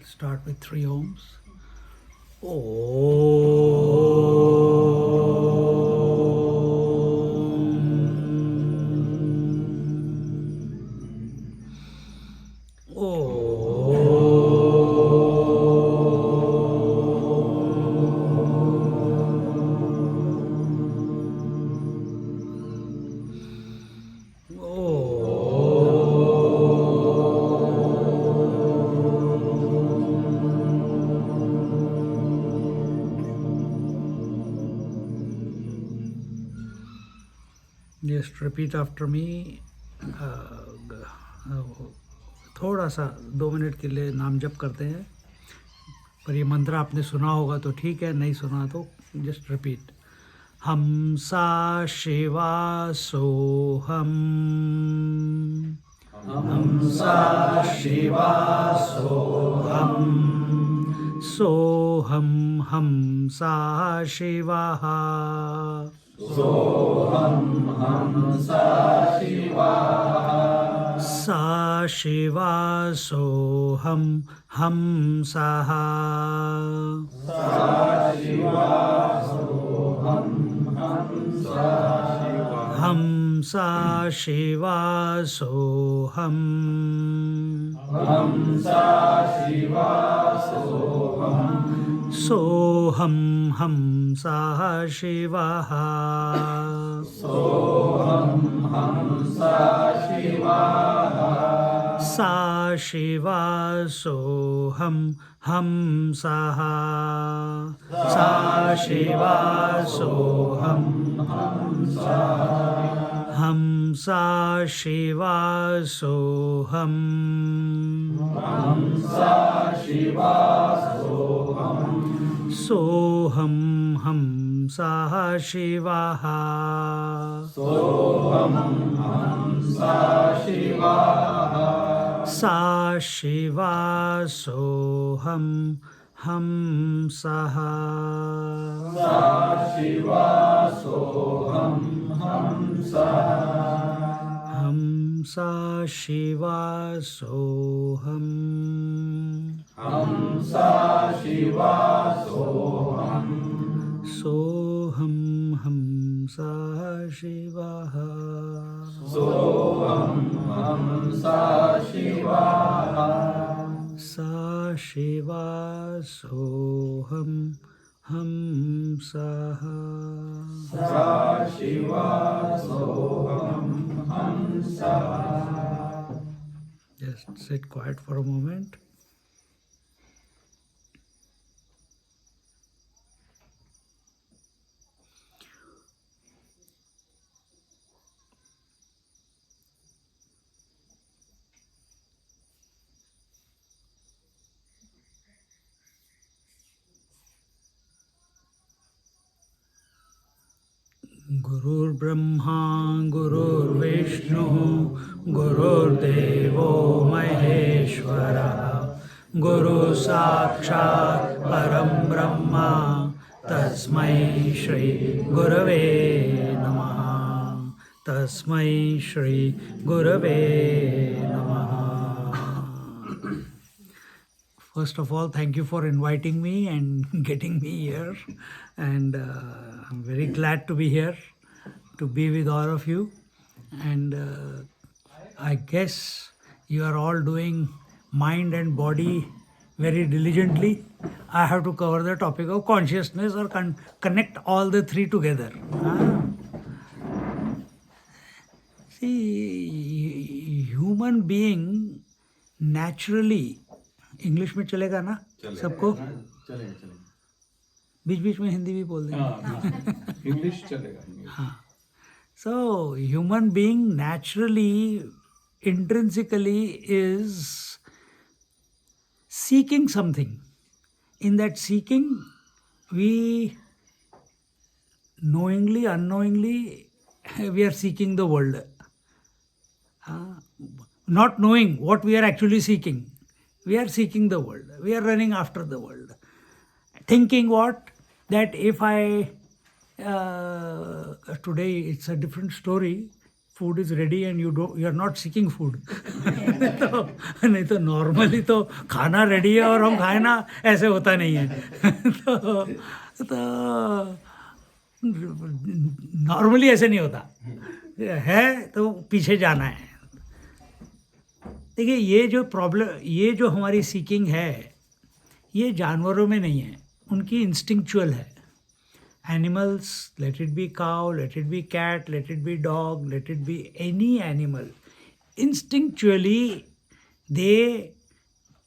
Start with 3 ohms. Just repeat after me. थोड़ा सा 2 minute के लिए नाम जप करते हैं, पर ये मंत्र आपने सुना होगा तो ठीक है, नहीं सुना तो जस्ट रिपीट. हम सा शिवा सोहम. हम सा शिवा सोहम. सोहम हम सा शिवा. सोहम हम सा शिवा. सा शिवा सोहम हम सः. सा शिवा सोहम हम सः. हम सा शिवा सोहम. हम सा शिवा सोहम. सोहम हम सः शिवः. सोहम हम सः शिवः. सा शिवा सोहम हम सः. सा शिवा सोहम हम सः. हम सा शिवा सोहम. हम सा शिवा सोहम. सोहम हम सः शिवः. सोहम हम सः शिवः. सा शिवा सोहम हम सः. सा शिवा सोहम हम सः. हम सा शिवा सोहम. हम सा शिवा सोहम. सोहम हम सः शिवः. सोहम हम सः शिवः. सा शिवा सोहम हम सः. सा शिवा सोहम हम सः. Just sit quiet for a moment. Gurur Brahma, Gurur Vishnu, Gurur Devo Maheshwara, Guru Sakshat Param Brahma, Tasmai Shri Gurave Namaha. Tasmai Shri Gurave Namaha. First of all, thank you for inviting me and getting me here. And I'm very glad to be here, to be with all of you. And I guess you are all doing mind and body very diligently. I have to cover the topic of consciousness or connect all the three together. See, human being naturally, English में चलेगा ना सबको? चलेगा. बीच बीच में हिंदी भी बोल देंगे. English चलेगा. हाँ. So human being naturally, intrinsically is seeking something. In that seeking, we knowingly, unknowingly, we are seeking the world. Not knowing what we are actually seeking. We are seeking the world. We are running after the world. Thinking what? That if I, today it's a different story. food is ready and you are not seeking food. नहीं तो normally तो खाना ready है और हम खाए ना, ऐसे होता नहीं है. तो normally ऐसे नहीं होता है, तो पीछे जाना है. देखिए ये जो प्रॉब्लम, ये जो हमारी सीकिंग है, ये जानवरों में नहीं है, उनकी इंस्टिंक्चुअल है. Animals, let it be cow, let it be cat, let it be dog, let it be any animal, instinctually they,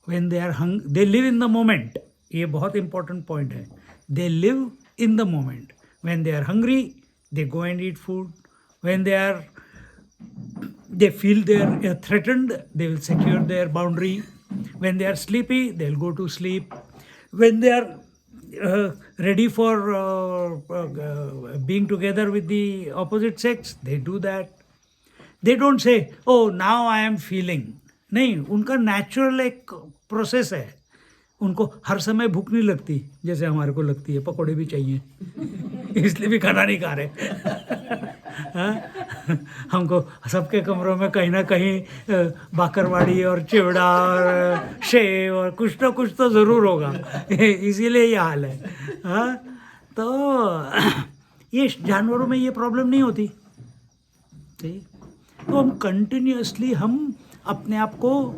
when they are they live in the moment. ये बहुत important point है. They live in the moment. When they are hungry, they go and eat food. When they feel they are threatened, they will secure their boundary. When they are sleepy, they'll go to sleep. When they are ready for being together with the opposite sex, they do that. They don't say, oh, now I am feeling. नहीं, उनका natural एक process है. उनको हर समय भूख नहीं लगती जैसे हमारे को लगती है, पकौड़े भी चाहिए इसलिए भी खाना नहीं खा रहे. हमको सबके कमरों में कहीं ना कहीं बाकरवाड़ी और चिवड़ा और शेव और कुछ तो ज़रूर होगा, इसीलिए ये हाल है. तो ये जानवरों में ये प्रॉब्लम नहीं होती. तो हम कंटिन्यूअसली हम अपने आप को,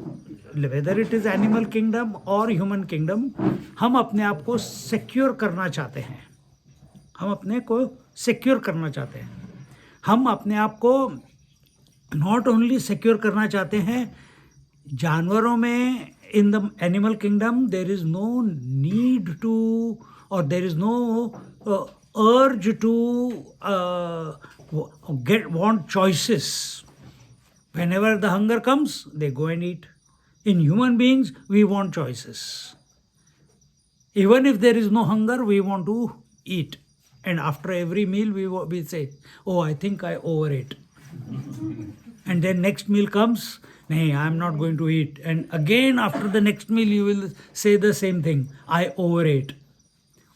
whether it is animal kingdom और ह्यूमन किंगडम, हम अपने आप को सिक्योर करना चाहते हैं. हम अपने को सिक्योर करना चाहते हैं. हम अपने आप को नॉट ओनली सिक्योर करना चाहते हैं, जानवरों में in the animal kingdom there is no need to, और there is no urge to want choices. Whenever the hunger comes, they go and eat. In human beings, we want choices. Even if there is no hunger, we want to eat. And after every meal, we say, oh, I think I overate. And then next meal comes, nay, I am not going to eat. And again, after the next meal, you will say the same thing, I overate.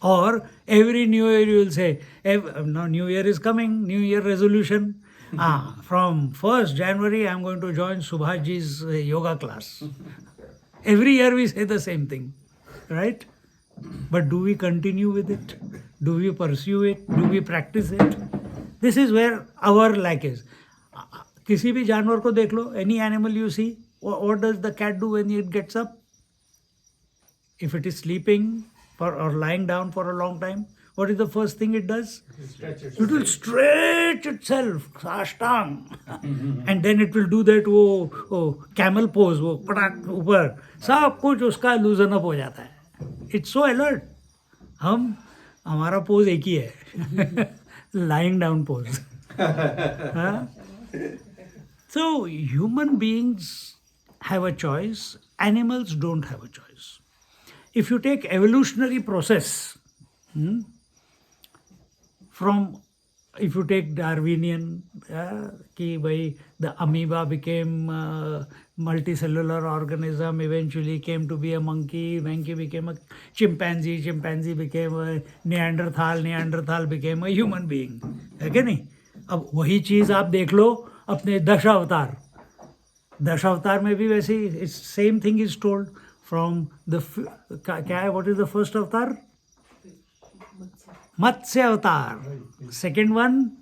Or every New Year you will say, now New Year is coming, New Year resolution. From 1st January I am going to join Subhashji's yoga class. Every year we say the same thing, right? But do we continue with it? Do we pursue it? Do we practice it? This is where our lack is. किसी भी जानवर को देख लो, any animal you see, what does the cat do when it gets up? If it is sleeping or lying down for a long time, what is the first thing it does? It will stretch itself, ashtang. And then it will do that camel pose, वो पटाक ऊपर, सब कुछ उसका loosen up हो जाता है. It's so alert. हमारा pose एक ही है, lying down pose. So human beings have a choice, animals don't have a choice. If you take evolutionary process, if you take Darwinian, कि भाई the amoeba became a multicellular organism, eventually came to be a monkey became a chimpanzee became a Neanderthal became a human being, है क्या नहीं? अब वही चीज़ आप देख लो अपने 10 अवतार में भी वैसे same thing is told. From the what is the first avatar? Matsya avatar. Second one,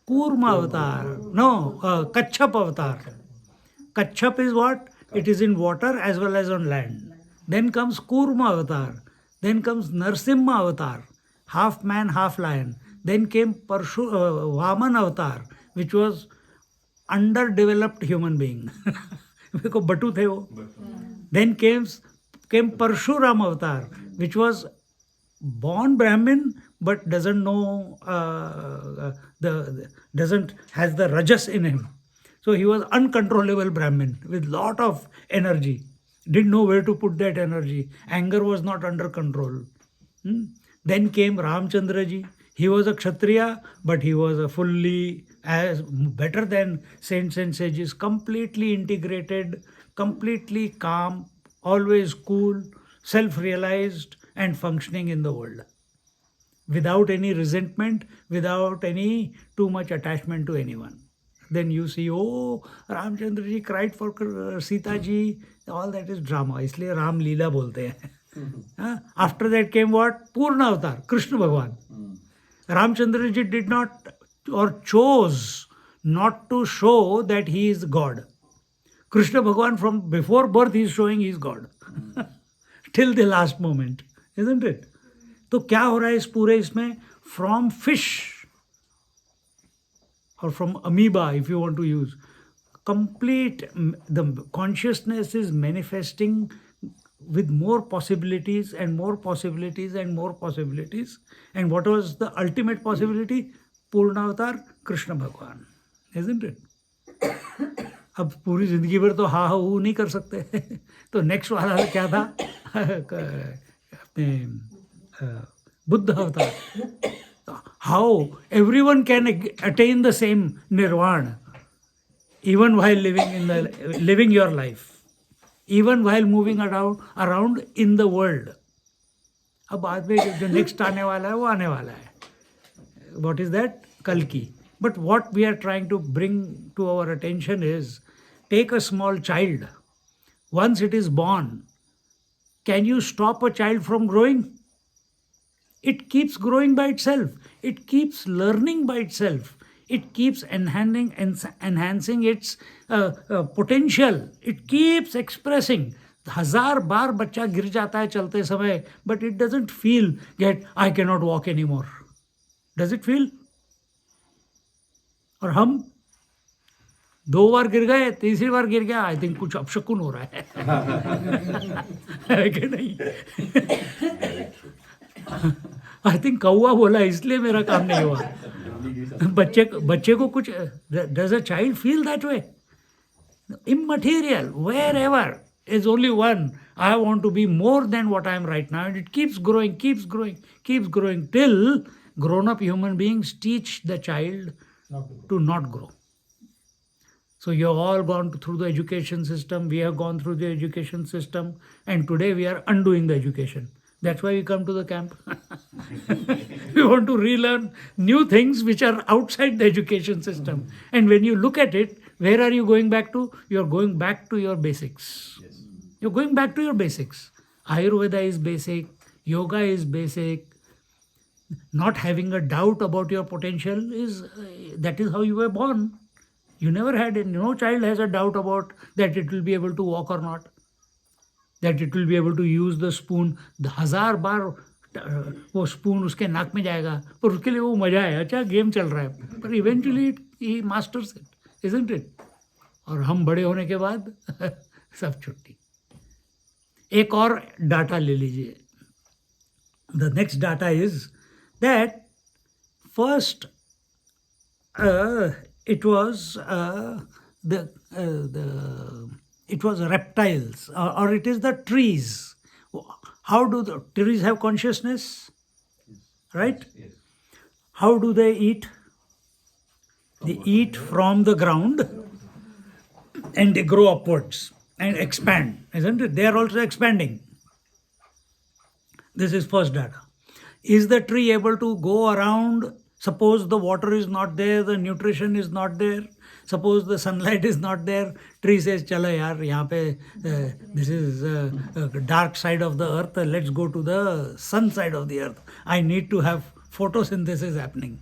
Kurma avatar. No, Kachchap avatar. Kachchap is what? It is in water as well as on land. Then comes Kurma avatar. Then comes Narsimha avatar, half man, half lion. Then came Vaman avatar, which was underdeveloped human being. because बटू थे वो. Then came Parshuram avatar, which was born Brahmin but doesn't know has the rajas in him. So he was uncontrollable Brahmin with lot of energy. Didn't know where to put that energy. Anger was not under control. Then came Ramchandra ji. He was a Kshatriya, but he was a fully as better than saints and sages, completely integrated, completely calm, always cool, self-realized and functioning in the world. Without any resentment, without any too much attachment to anyone. then you see, oh, Ramchandra ji cried for Sita ji. All that is drama. इसलिए राम लीला बोलते हैं. After that came what? Purna avatar, Krishna Bhagwan. Ramchandra ji did not or chose not to show that he is God. Krishna Bhagwan from before birth he is showing he is God. Till the last moment. Isn't it? तो क्या हो रहा है इस पूरे इसमें? From fish or from amoeba, if you want to use, complete, the consciousness is manifesting with more possibilities and more possibilities and more possibilities. And what was the ultimate possibility? Purnavatar Krishna Bhagwan. Isn't it? अब पूरी जिंदगी भर तो हा हू नहीं कर सकते. तो नेक्स्ट वाला क्या था? अपने बुद्ध अवतार. How everyone can attain the same nirvana even while living your life, even while moving around in the world. अब बाद में जो नेक्स्ट आने वाला है वो आने वाला है. What is that? Kalki. But what we are trying to bring to our attention is, take a small child. Once it is born, can you stop a child from growing? It keeps growing by itself. It keeps learning by itself. It keeps enhancing its potential. It keeps expressing. 1000 बार बच्चा गिर जाता है चलते समय, but it doesn't feel that I cannot walk anymore. Does it feel? और हम 2 बार गिर गए, तीसरी बार गिर गया, आई थिंक कुछ अपशकुन हो रहा है कि नहीं? आई थिंक कौवा बोला इसलिए मेरा काम नहीं हुआ. बच्चे को कुछ, does a child feel that way? Immaterial, wherever is only one. I want to be more than what I am right now, and it keeps growing till grown-up human beings teach the child to not grow. So you have all gone through the education system. We have gone through the education system, and today we are undoing the education. That's why we come to the camp. We want to relearn new things which are outside the education system. And when you look at it, where are you going back to? You are going back to your basics. Yes. You're going back to your basics. Ayurveda is basic. Yoga is basic. Not having a doubt about your potential is, that is how you were born. You never had it. No child has a doubt about that it will be able to walk or not, that it will be able to use the spoon. 1000 बार वो spoon उसके नाक में जाएगा, पर उसके लिए वो मजा है. अच्छा गेम चल रहा है, पर eventually he masters it, isn't it? और हम बड़े होने के बाद सब छुट्टी. एक और डाटा ले लीजिए. The next data is that first it was it was reptiles, or it is the trees. How do the trees have consciousness? Right? Yes. How do they eat? They eat from the ground and they grow upwards and expand, isn't it? They are also expanding. This is first data. Is the tree able to go around? Suppose the water is not there, the nutrition is not there, suppose the sunlight is not there, tree says, chalo yaar, yahan pe, this is dark side of the earth, let's go to the sun side of the earth. I need to have photosynthesis happening.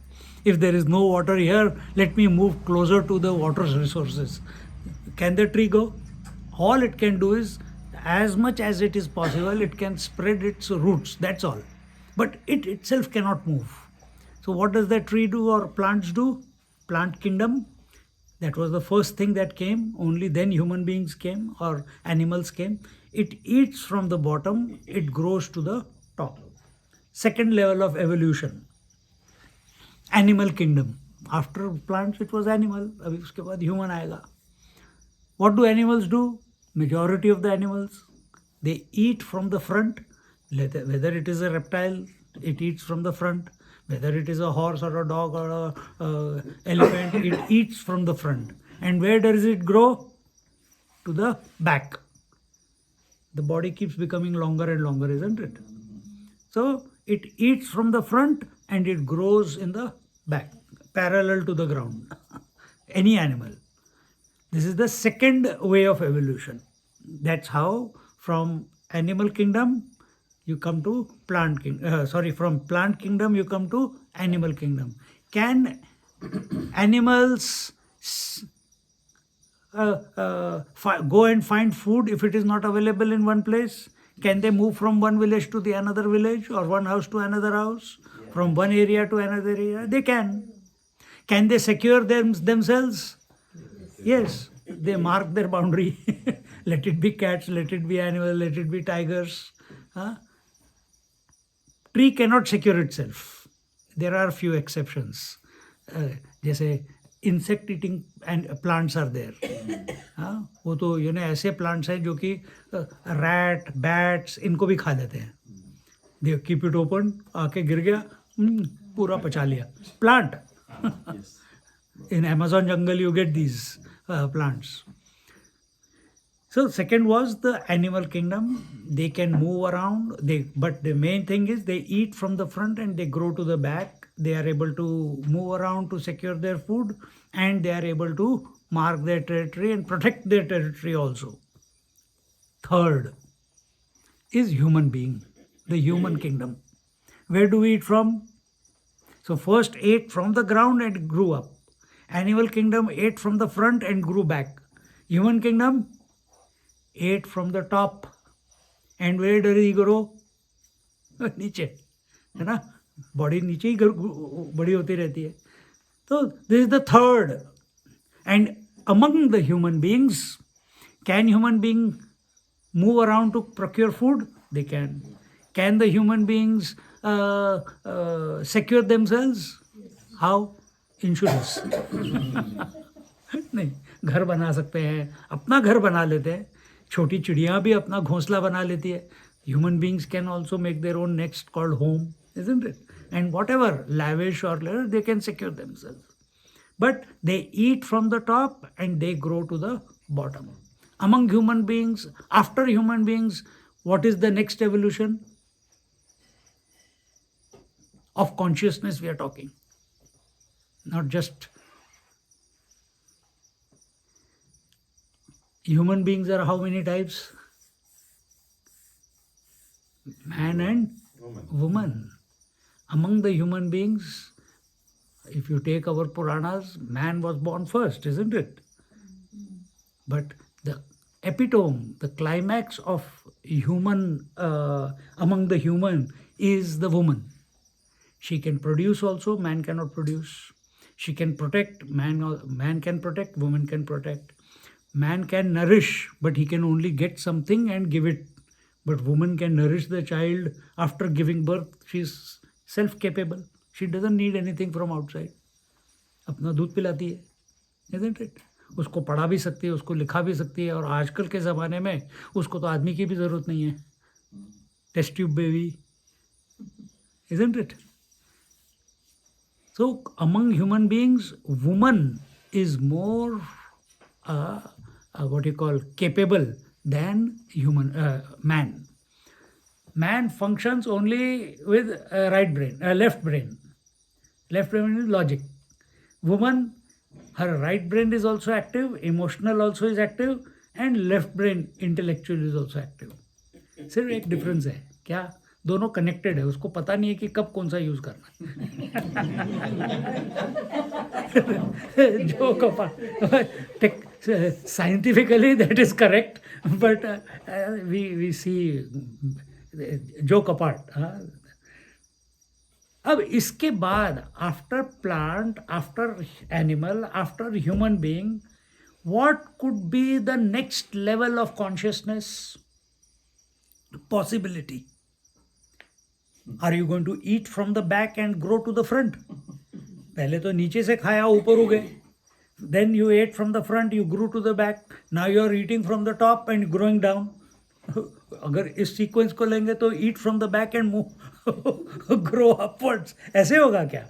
If there is no water here, let me move closer to the water resources. Can the tree go? All it can do is, as much as it is possible, it can spread its roots, that's all. But it itself cannot move. So what does that tree do or plants do? Plant kingdom. That was the first thing that came. Only then human beings came or animals came. It eats from the bottom. It grows to the top. Second level of evolution. Animal kingdom. After plants it was animal. अभी उसके बाद human आएगा. What do animals do? Majority of the animals, they eat from the front. Whether it is a reptile, it eats from the front. Whether it is a horse or a dog or a elephant, it eats from the front. And where does it grow? To the back. The body keeps becoming longer and longer, isn't it? So it eats from the front and it grows in the back, parallel to the ground. any animal. This is the second way of evolution. That's how from animal kingdom you come to plant kingdom. From plant kingdom you come to animal kingdom. Can animals go and find food if it is not available in one place? Can they move from one village to the another village or one house to another house? Yeah. From one area to another area? They can. Can they secure themselves? Yes. They mark their boundary. Let it be cats, let it be animals, let it be tigers. Tree cannot secure itself. There are few exceptions. जैसे insect eating and plants are there. वो तो ऐसे plants हैं जो कि rat, bats इनको भी खा लेते हैं. They keep it open, आके गिर गया, पूरा पचा लिया. Plant. In Amazon jungle you get these plants. So second was the animal kingdom. They can move around. But the main thing is they eat from the front and they grow to the back. They are able to move around to secure their food, and they are able to mark their territory and protect their territory also. Third is human being, the human kingdom. Where do we eat from? So first ate from the ground and grew up. Animal kingdom ate from the front and grew back. Human kingdom ate from the top. And where does he grow? नीचे, है ना? Body नीचे ही बड़ी होती रहती है. So this is the third. And among the human beings, can human being move around to procure food? They can. Can the human beings secure themselves? How? Insurance. नहीं, घर बना सकते हैं, अपना घर बना लेते हैं. छोटी चिड़िया भी अपना घोंसला बना लेती है. Human beings can also make their own nest called home, isn't it? And whatever, lavish or little, they can secure themselves. But they eat from the top and they grow to the bottom. Among human beings, after human beings, what is the next evolution? Of consciousness we are talking. Not just human beings are how many types? Man and woman. Among the human beings, if you take our Puranas, man was born first, isn't it? But the epitome, the climax of human, among the human is the woman. She can produce also, man cannot produce. She can protect, man can protect, woman can protect. Man can nourish, but he can only get something and give it. But woman can nourish the child after giving birth. She is self-capable. She doesn't need anything from outside. अपना दूध पिलाती है, isn't it? उसको पढ़ा भी सकती है, उसको लिखा भी सकती है, और आजकल के ज़माने में उसको तो आदमी की भी ज़रूरत नहीं है. Test tube baby, isn't it? So among human beings, woman is more capable than man. Man functions only with right brain, left brain. Left brain is logic. Woman, her right brain is also active, emotional also is active, and left brain, intellectual is also active. सिर्फ एक difference है, क्या? दोनों connected है, उसको पता नहीं है कि कब कौन सा यूज करना है. Joke apart, scientifically that is correct, but we see joke apart. अब इसके बाद after plant, after animal, after human being, what could be the next level of consciousness possibility? Are you going to eat from the back and grow to the front? पहले तो नीचे से खाया, ऊपर उगे. Then you ate from the front, you grew to the back. Now you are eating from the top and growing down. अगर इस sequence को लेंगे तो eat from the back and move, grow upwards. ऐसे होगा क्या?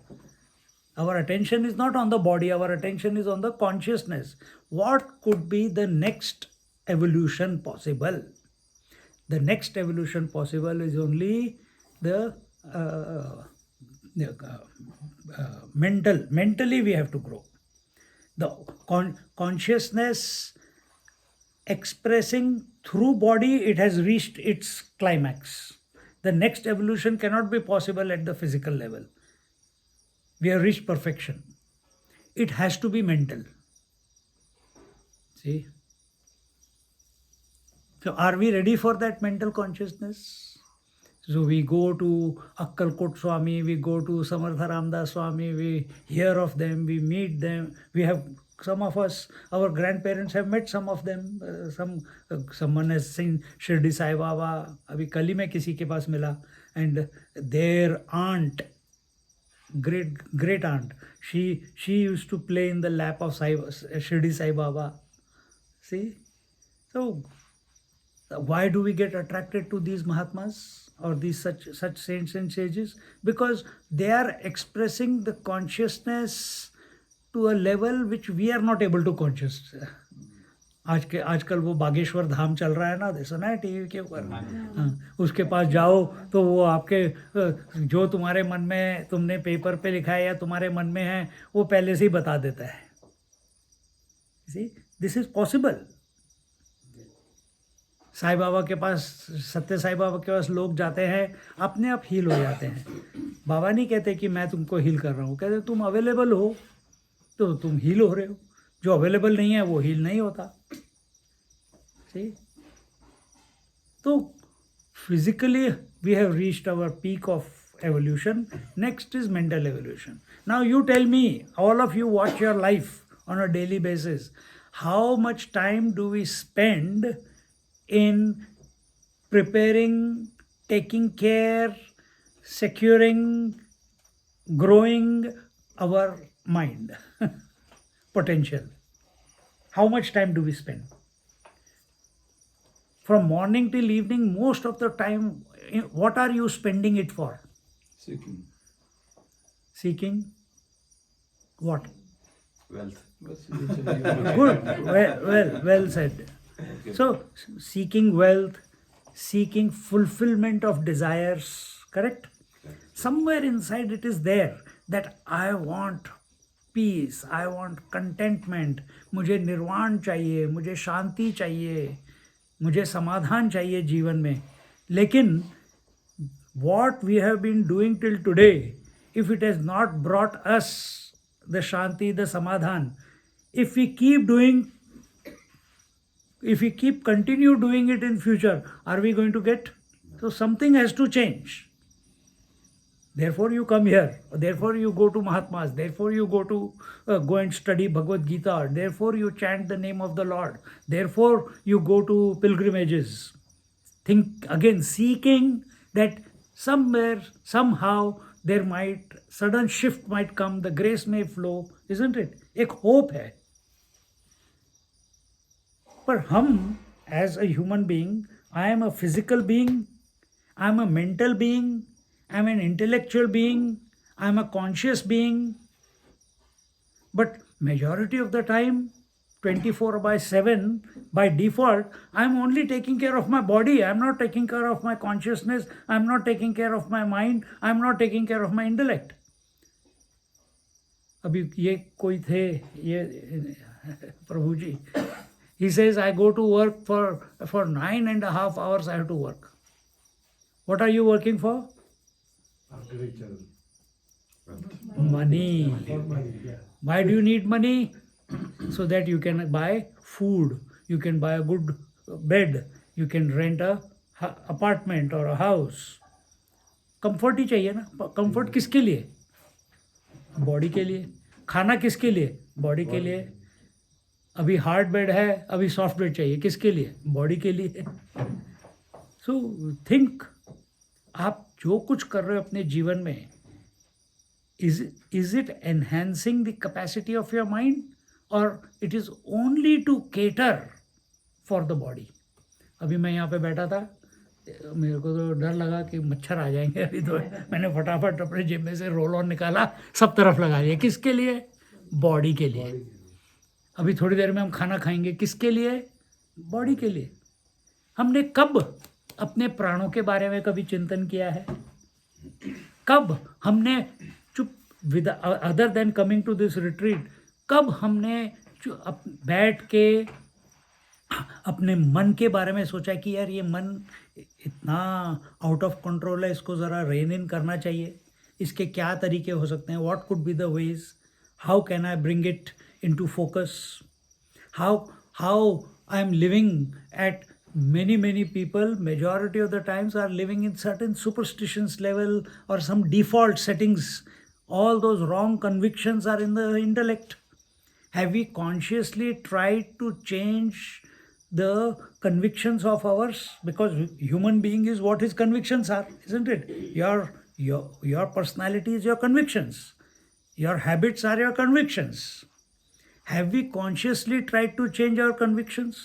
Our attention is not on the body, our attention is on the consciousness. What could be the next evolution possible? The next evolution possible is only the mentally we have to grow. The consciousness expressing through body, it has reached its climax. The next evolution cannot be possible at the physical level. We have reached perfection. It has to be mental. See? So are we ready for that mental consciousness? So we go to Akkalkot Swami, we go to Samartha Ramdas Swami, we hear of them, we meet them. We have, some of us, our grandparents have met some of them. Someone has seen Shirdi Sai Baba. Abhi kal hi मैं किसी के पास मिला, and their aunt, great aunt, she used to play in the lap of Shirdi Sai Baba. See? So why do we get attracted to these Mahatmas or these such saints and sages? Because they are expressing the consciousness to a level which we are not able to conscious. आजकल वो बागेश्वर धाम चल रहा है ना, सुना है TV के ऊपर? हाँ, उसके पास जाओ तो वो आपके जो तुम्हारे मन में तुमने पेपर पे लिखा है या तुम्हारे मन में है वो पहले से ही बता देता है. See, this is possible. Sai Baba के पास, सत्य साई बाबा के पास लोग जाते हैं, अपने आप हील हो जाते हैं. बाबा नहीं कहते कि मैं तुमको हील कर रहा हूँ, कहते तुम अवेलेबल हो तो तुम हील हो रहे हो. जो अवेलेबल नहीं है वो हील नहीं होता. See? So physically we have reached our peak of evolution. Next is mental evolution. Now you tell me, all of you watch your life on a daily basis. How much time do we spend in preparing, taking care, securing, growing our mind potential? How much time do we spend? From morning till evening, most of the time, what are you spending it for? Seeking. Seeking what? Wealth. Good. Well said. Okay. So, seeking wealth, seeking fulfillment of desires, correct? Somewhere inside it is there that I want peace, I want contentment, मुझे निर्वाण चाहिए, मुझे शांति चाहिए, मुझे समाधान चाहिए जीवन में. लेकिन what we have been doing till today, if it has not brought us the shanti, the samadhan, if we continue doing it in future, are we going to get? So something has to change. Therefore you come here, therefore you go to Mahatmas, therefore you go and study Bhagavad Gita, therefore you chant the name of the Lord, therefore you go to pilgrimages. Think again, seeking that somewhere, somehow, there might, sudden shift might come, the grace may flow, isn't it? एक hope है. पर हम, as a human being, I am a physical being, I am a mental being, I am an intellectual being, I am a conscious being, but majority of the time, 24/7, by default, I am only taking care of my body, I am not taking care of my consciousness, I am not taking care of my mind, I am not taking care of my intellect. अभी ये कोई थे, ये प्रभु जी, he says, I go to work for 9.5 hours, I have to work. What are you working for? Money. Why do you need money? So that you can buy food, you can buy a good bed, you can rent a apartment or a house. Comfort ही चाहिए ना. Comfort किसके लिए? Body के लिए. खाना किसके लिए? Body के लिए. अभी हार्ड बेड है, अभी सॉफ्ट बेड चाहिए, किसके लिए? बॉडी के लिए. सो थिंक, आप जो कुछ कर रहे हो अपने जीवन में, is it enhancing the capacity of your mind और it is only to cater for the body? अभी मैं यहाँ पे बैठा था, मेरे को तो डर लगा कि मच्छर आ जाएंगे अभी, तो मैंने फटाफट अपने जेब में से रोल ऑन निकाला, सब तरफ लगा लिया. किसके लिए? बॉडी के लिए. अभी थोड़ी देर में हम खाना खाएंगे, किसके लिए? बॉडी के लिए. हमने कब अपने प्राणों के बारे में कभी चिंतन किया है? कब हमने चुप, other than coming to this retreat, कब हमने बैठ के अपने मन के बारे में सोचा कि यार ये मन इतना आउट ऑफ कंट्रोल है, इसको ज़रा रेन इन करना चाहिए, इसके क्या तरीके हो सकते हैं, what could be the ways, how can I bring it into focus, how I am living at many people, majority of the times are living in certain superstitions level or some default settings. All those wrong convictions are in the intellect. Have we consciously tried to change the convictions of ours? Because human being is what his convictions are, isn't it? Your personality is your convictions. Your habits are your convictions. Have we consciously tried to change our convictions?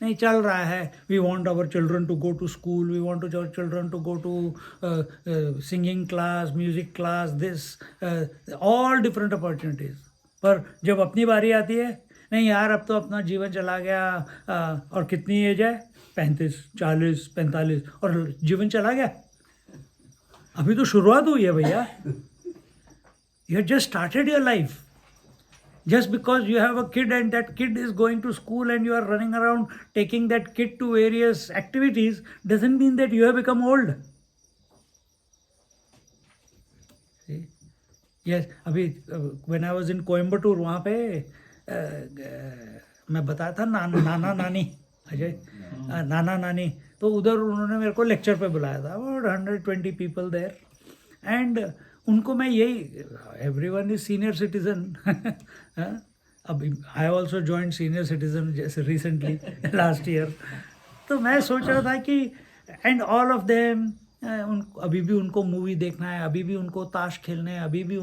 नहीं चल रहा है. We want our children to go to school. We want our children to go to singing class, music class, this, all different opportunities. पर जब अपनी बारी आती है, नहीं यार अब तो अपना जीवन चला गया, और कितनी एज है, 35, 40, 45, और जीवन चला गया. अभी तो शुरुआत हुई है भैया. You have just started your life. Just because you have a kid and that kid is going to school and you are running around taking that kid to various activities doesn't mean that you have become old. See? Yes, अभी when I was in Coimbatore, वहाँ पे मैं बताया था नाना नानी अजय, नाना नानी, तो उधर उन्होंने मेरे को लेक्चर पे बुलाया था. About 120 people there. And उनको मैं यही, एवरीवन इज सीनियर सिटीजन. अब I also joint senior citizen जैसे रिसेंटली लास्ट ईयर. तो मैं सोच रहा था कि एंड ऑल ऑफ देम, अभी भी उनको मूवी देखना है, अभी भी उनको ताश खेलने हैं, अभी भी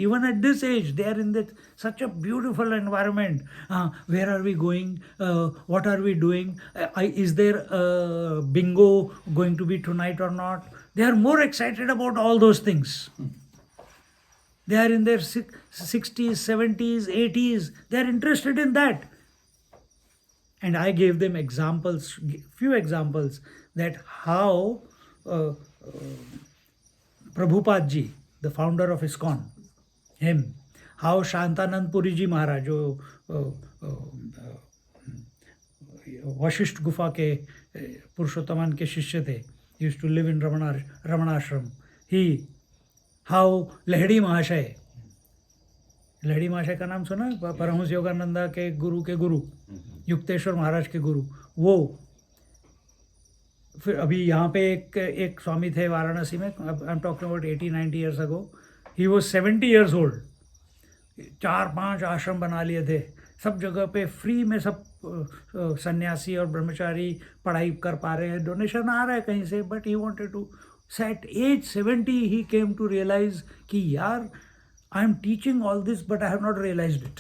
even at this age they are in that such a beautiful environment. Where are we going, what are we doing, is there bingo going to be tonight or not. They are more excited about all those things. They are in their 60s, 70s, 80s. They are interested in that. And I gave them examples, few examples, that how Prabhupada ji, the founder of ISKCON, him, how Shantanand Puri ji Maharaj, जो वशिष्ठ गुफा के पुरुषोत्तमन के शिष्य थे, used to live in Ramanashram. How Lahiri महाशय का नाम सुना, परमहंस योगानंदा के गुरु युक्तेश्वर महाराज के गुरु, वो फिर अभी यहाँ पे एक स्वामी थे वाराणसी में. I am talking about 80-90 years ago. He was 70 years old. 4-5 आश्रम बना लिए थे, सब जगह पे फ्री में सब सन्यासी और ब्रह्मचारी पढ़ाई कर पा रहे हैं, डोनेशन आ रहा है कहीं से. But he wanted to, at age 70 he came to realize कि यार I am teaching all this but I have not realized it.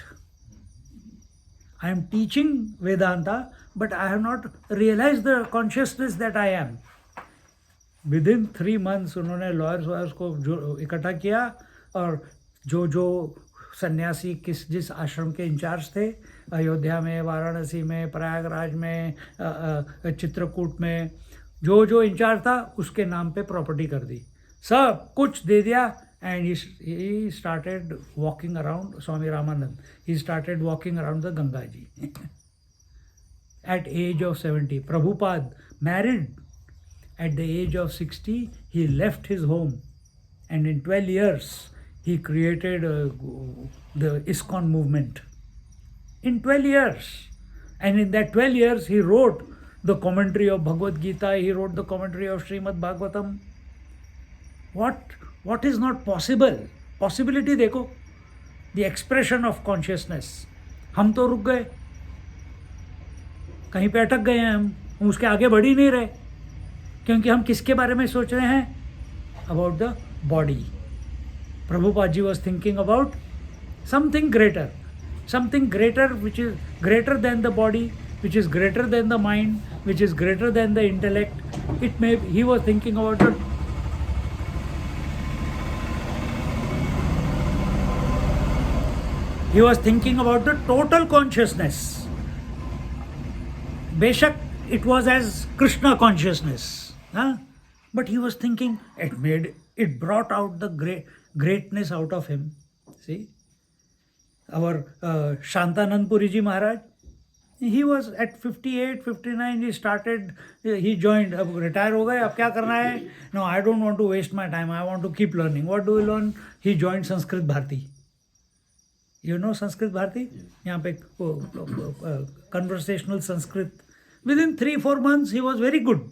I am teaching Vedanta but I have not realize the consciousness that I am. Within 3 months उन्होंने lawyers को जो इकट्ठा किया, और जो सन्यासी जिस आश्रम के इंचार्ज थे, अयोध्या में, वाराणसी में, प्रयागराज में, चित्रकूट में, जो इंचार्ज था उसके नाम पे प्रॉपर्टी कर दी, सब कुछ दे दिया. And he started walking around, Swami Ramanand, he started walking around the Ganga ji at age of 70. Prabhupad married at the age of 60. He left his home and in 12 years he created the ISKCON movement. In 12 years. And in that 12 years, he wrote the commentary of Bhagavad Gita, he wrote the commentary of Srimad Bhagavatam. What is not possible? Possibility देखो, the expression of consciousness. हम तो रुक गए, कहीं पे अटक गए हैं, हम उसके आगे बढ़ ही नहीं रहे, क्योंकि हम किसके बारे में सोच रहे हैं? About the body. Prabhupada ji was thinking about something greater which is greater than the body, which is greater than the mind, which is greater than the intellect. He was thinking about it. He was thinking about the total consciousness. Beshak, it was as Krishna consciousness, but he was thinking, it brought out the greatness out of him. See, our Shantanand Puriji Maharaj. He was at 58, 59, he joined, अब retire हो गए, अब क्या करना है? No, I don't want to waste my time, I want to keep learning. What do you learn? He joined Sanskrit Bharati. You know Sanskrit Bharati? यहाँ पे conversational Sanskrit. Within 3-4 months, he was very good.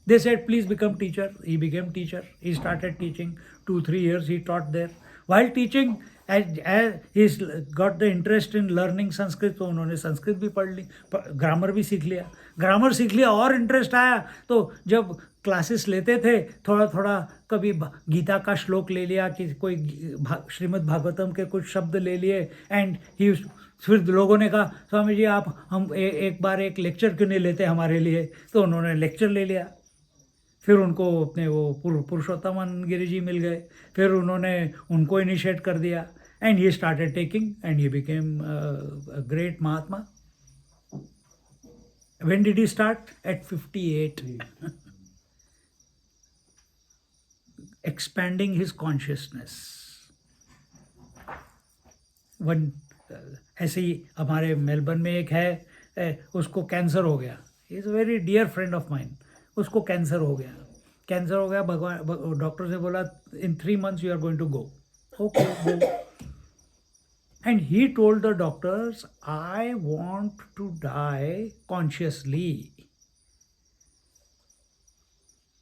They said, please become teacher. He became teacher. He started teaching. 2-3 years he taught there. While teaching, as he's got the interest in learning Sanskrit, तो उन्होंने संस्कृत भी पढ़ ली, grammar भी सीख लिया. Grammar सीख लिया और इंटरेस्ट आया, तो जब क्लासेस लेते थे, थोड़ा थोड़ा कभी गीता का श्लोक ले लिया, कि कोई श्रीमद् भागवतम के कुछ शब्द ले लिए, एंड ही फिर लोगों ने कहा, स्वामी जी आप हम एक बार एक लेक्चर क्यों नहीं लेते हमारे लिए? तो उन्होंने लेक्चर ले लिया. फिर उनको अपने वो पुरुषोत्तम गिरी जी मिल गए, फिर उन्होंने उनको इनिशिएट कर दिया, and he started taking, and he became a great Mahatma. When did he start? At 58. Expanding his consciousness. One ऐसे ही हमारे मेलबर्न में एक है, उसको कैंसर हो गया. He is a very dear friend of mine. उसको कैंसर हो गया. भगवान डॉक्टर ने बोला in 3 months you are going to go. Okay go. And he told the doctors, I want to die consciously.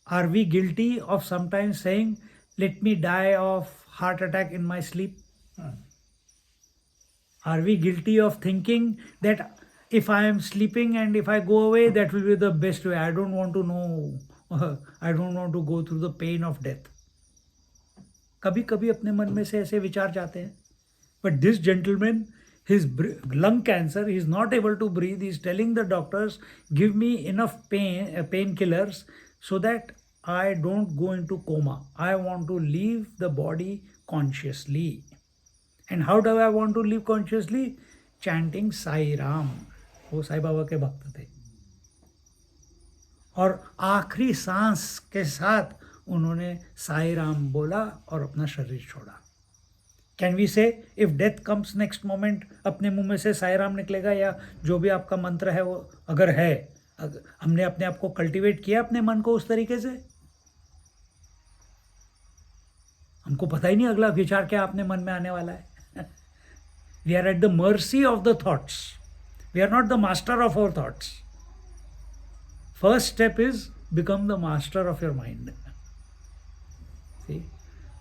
Are we guilty of sometimes saying, let me die of heart attack in my sleep? Are we guilty of thinking that if I am sleeping and if I go away, that will be the best way? I don't want to know, I don't want to go through the pain of death. कभी कभी अपने मन में से ऐसे विचार जाते हैं. But this gentleman, his lung cancer, he is not able to breathe. He is telling the doctors, give me enough painkillers so that I don't go into coma. I want to leave the body consciously. And how do I want to live consciously? Chanting Sai Ram. वो साई बाबा के भक्त थे. और आखिरी सांस के साथ उन्होंने साई राम बोला और अपना शरीर छोड़ा. कैन वी से if death comes next moment, अपने मुंह में से साई राम निकलेगा, या जो भी आपका मंत्र है वो अगर है, हमने अपने आप को कल्टीवेट किया अपने मन को उस तरीके से, हमको पता ही नहीं अगला विचार क्या अपने मन में आने वाला है. We are at the mercy of the thoughts. We are not the master of our thoughts. First step is become the master of your mind. See,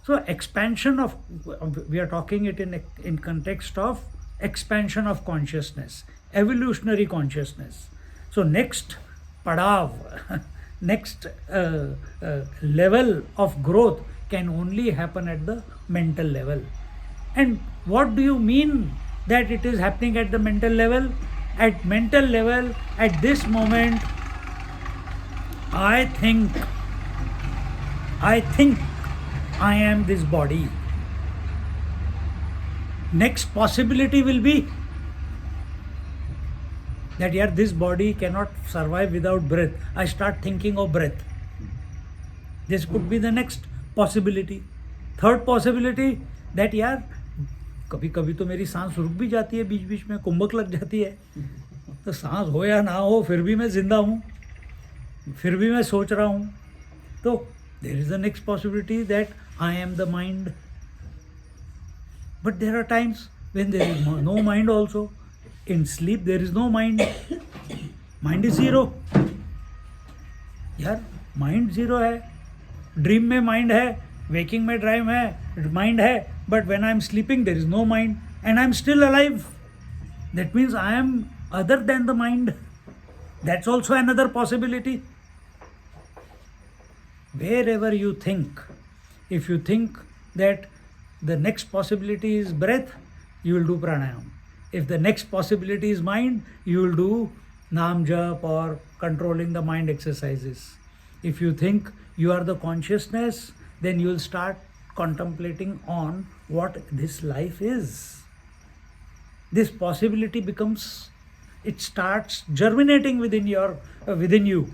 so expansion of, we are talking it in context of expansion of consciousness, evolutionary consciousness. So next padav, next level of growth can only happen at the mental level. And what do you mean that it is happening at the mental level? At mental level, at this moment, I think I am this body. Next possibility will be that this body cannot survive without breath. I start thinking of breath. This could be the next possibility. Third possibility that कभी कभी तो मेरी सांस रुक भी जाती है, बीच बीच में कुंभक लग जाती है. तो सांस हो या ना हो, फिर भी मैं जिंदा हूँ, फिर भी मैं सोच रहा हूँ. तो there is the next possibility that I am the mind. But there are times when there is no mind also. In sleep there is no mind. Mind is zero. यार mind zero है. Dream में mind है, waking में dream है, mind है. But when I am sleeping there is no mind and I am still alive. That means I am other than the mind. That's also another possibility. Wherever you think, if you think that the next possibility is breath, you will do pranayam. If the next possibility is mind, you will do naam jap or controlling the mind exercises. If you think you are the consciousness, then you will start contemplating on what this life is. This possibility becomes, it starts germinating within you.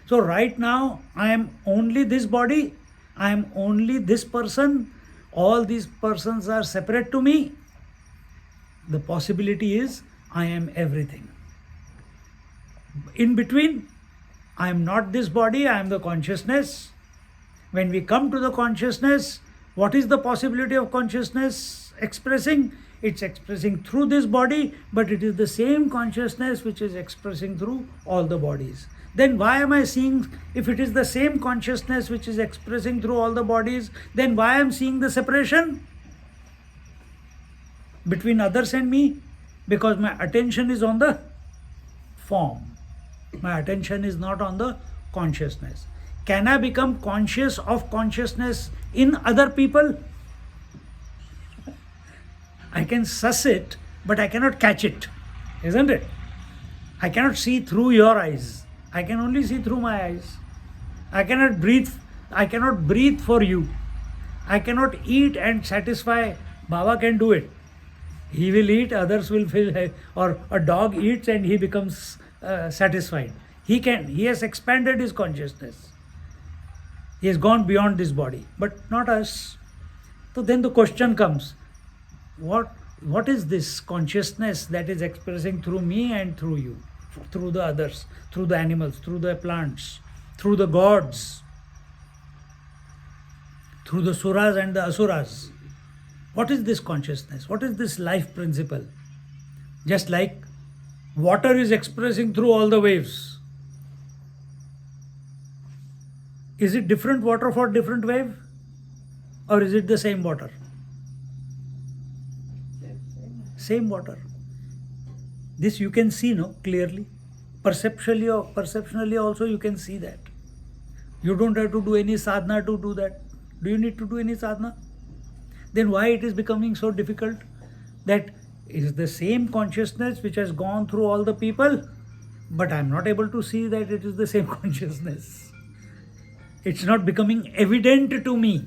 So right now I am only this body, I am only this person, all these persons are separate to me. The possibility is I am everything. In between, I am not this body, I am the consciousness. When we come to the consciousness, what is the possibility of consciousness expressing? It's expressing through this body, but it is the same consciousness which is expressing through all the bodies. Then why am I seeing, if it is the same consciousness which is expressing through all the bodies, then why am I seeing the separation between others and me? Because my attention is on the form. My attention is not on the consciousness. Can I become conscious of consciousness in other people? I can suss it, but I cannot catch it, isn't it? I cannot see through your eyes. I can only see through my eyes. I cannot breathe for you. I cannot eat and satisfy. Baba can do it. He will eat, others will feel, or a dog eats and he becomes satisfied. He has expanded his consciousness. He has gone beyond this body, but not us. So then the question comes, what is this consciousness that is expressing through me and through you, through the others, through the animals, through the plants, through the gods, through the suras and the asuras? What is this consciousness? What is this life principle? Just like water is expressing through all the waves. Is it different water for different wave? Or is it the same water? Same water. This you can see, no, clearly. Perceptionally also you can see that. You don't have to do any sadhana to do that. Do you need to do any sadhana? Then why it is becoming so difficult? That it is the same consciousness which has gone through all the people, but I am not able to see that it is the same consciousness. It's not becoming evident to me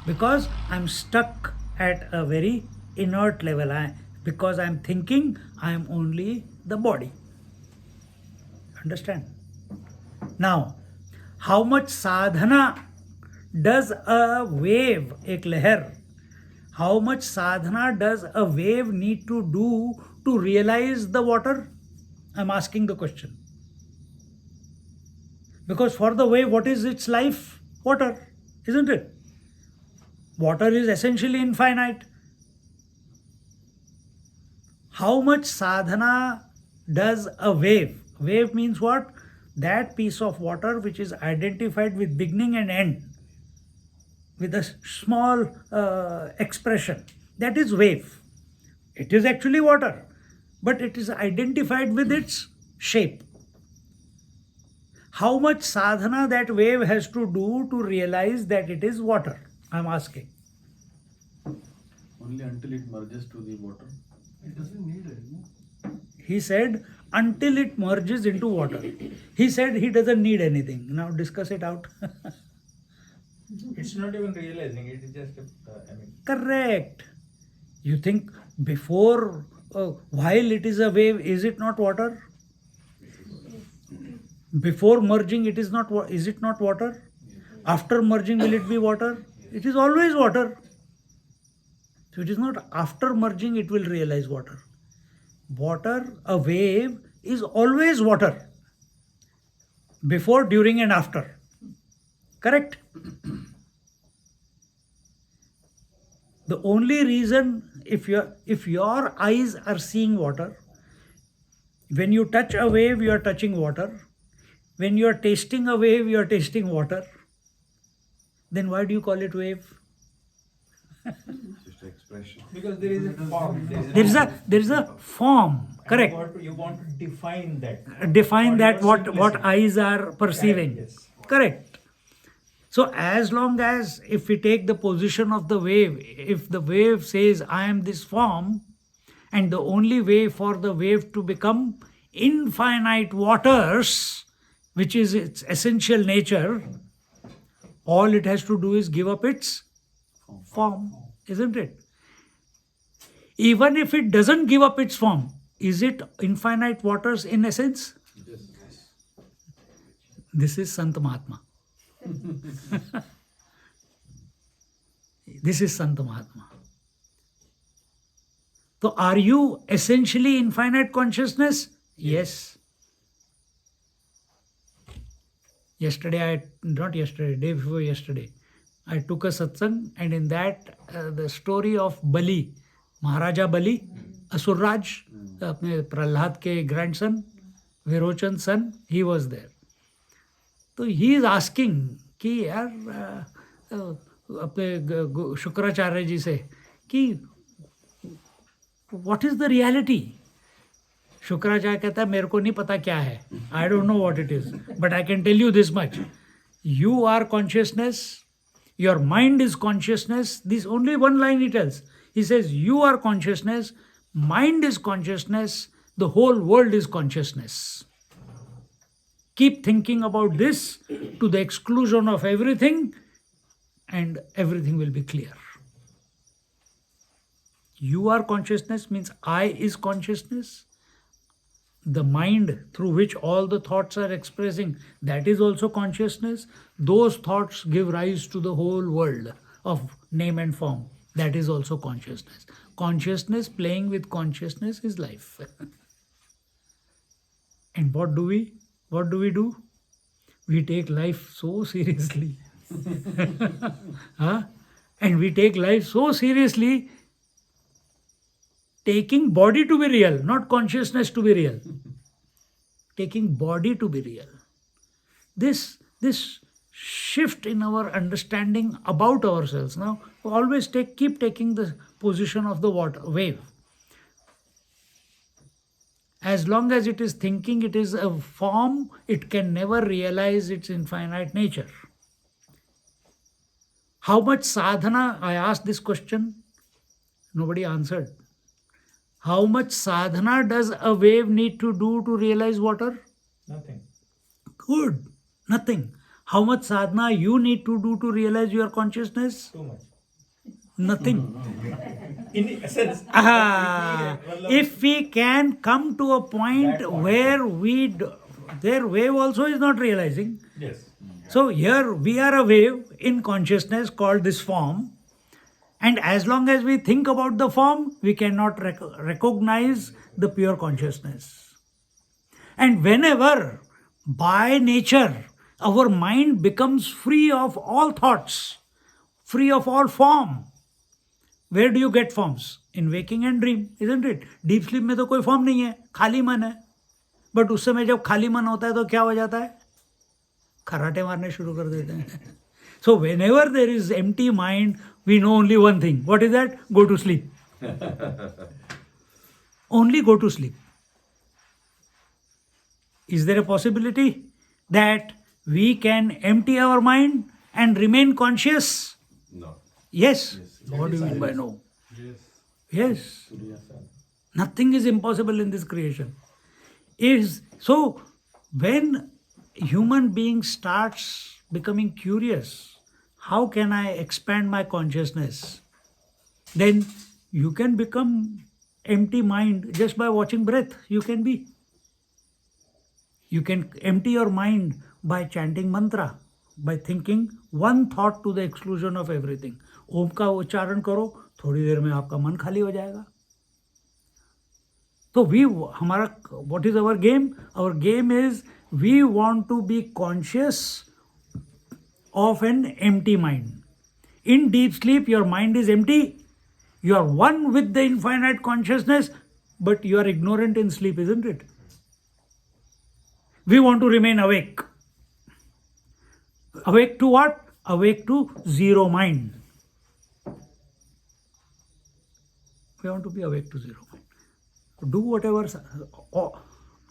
because I'm stuck at a very inert level. Because I'm thinking I am only the body. Understand? Now, how much sadhana does a wave, ek leher, how much sadhana does a wave need to do to realize the water? I'm asking the question. Because for the wave, what is its life? Water, isn't it? Water is essentially infinite. How much sadhana does a wave? Wave means what? That piece of water which is identified with beginning and end, with a small expression. That is wave. It is actually water, but it is identified with its shape. How much sadhana that wave has to do to realize that it is water? I'm asking. Only until it merges to the water. It doesn't need it. No? He said, until it merges into water. He said he doesn't need anything. Now discuss it out. It's not even realizing, it is just, Correct. You think before, while it is a wave, is it not water? Before merging, is it not water? After merging, will it be water? It is always water. So it is not after merging it will realize water. Water, a wave, is always water. Before, during and after. Correct? The only reason, if your eyes are seeing water, when you touch a wave, you are touching water. When you are tasting a wave, you are tasting water. Then why do you call it wave? Just expression. because there is a form. There is a form. Correct. You want to define that. Define that For your what simplicity. eyes are perceiving. Correct, yes. Correct. So as long as if we take the position of the wave, if the wave says I am this form, and the only way for the wave to become infinite waters, which is its essential nature, all it has to do is give up its form, isn't it? Even if it doesn't give up its form, is it infinite waters in essence? This is Sant Mahatma. This is Sant Mahatma. So are you essentially infinite consciousness? Yes. Day before yesterday, I took a satsang, and in that the story of Bali, Maharaja Bali, Asurraj, अपने प्रहलाद के grandson, Virochan son, he was there. So he is asking कि यार अपने शुक्राचार्य जी से कि what is the reality? Shukracharya कहता है मेरे को नहीं पता क्या है. I don't know what it is, but I can tell you this much. You are consciousness. Your mind is consciousness. This only one line he tells. He says you are consciousness. Mind is consciousness. The whole world is consciousness. Keep thinking about this to the exclusion of everything, and everything will be clear. You are consciousness means I is consciousness. The mind through which all the thoughts are expressing, that is also consciousness. Those thoughts give rise to the whole world of name and form. That is also consciousness. Consciousness playing with consciousness is life. And what do we do? We take life so seriously. Huh? And we take life so seriously, taking body to be real, not consciousness to be real. Taking body to be real. This shift in our understanding about ourselves. Now, always keep taking the position of the wave. As long as it is thinking it is a form, it can never realize its infinite nature. How much sadhana? I asked this question, nobody answered. How much sadhana does a wave need to do to realize water? Nothing. Good. Nothing. How much sadhana you need to do to realize your consciousness? Too much. Nothing. In essence, If we can come to a point where their wave also is not realizing. yes. So here we are a wave in consciousness called this form. And as long as we think about the form, we cannot recognize the pure consciousness. And whenever, by nature, our mind becomes free of all thoughts, free of all form, where do you get forms? In waking and dream, isn't it? Deep sleep में तो कोई form नहीं है, खाली मन है. But उस समय जब खाली मन होता है तो क्या हो जाता है? खराटे मारने शुरू कर देते हैं. So whenever there is empty mind, we know only one thing. What is that? Go to sleep. Only go to sleep. Is there a possibility that we can empty our mind and remain conscious? No. Yes. What do you mean by no? Yes. Yes. Nothing is impossible in this creation. So when human being starts becoming curious, how can I expand my consciousness? Then you can become empty mind just by watching breath. You can empty your mind by chanting mantra, by thinking one thought to the exclusion of everything. ओम का उच्चारण करो, थोड़ी देर में आपका मन खाली हो जाएगा. तो what is our game? Our game is we want to be conscious of an empty mind. In deep sleep, your mind is empty. You are one with the infinite consciousness, but you are ignorant in sleep, isn't it? We want to remain awake. Awake to what? Awake to zero mind. We want to be awake to zero mind. Do whatever.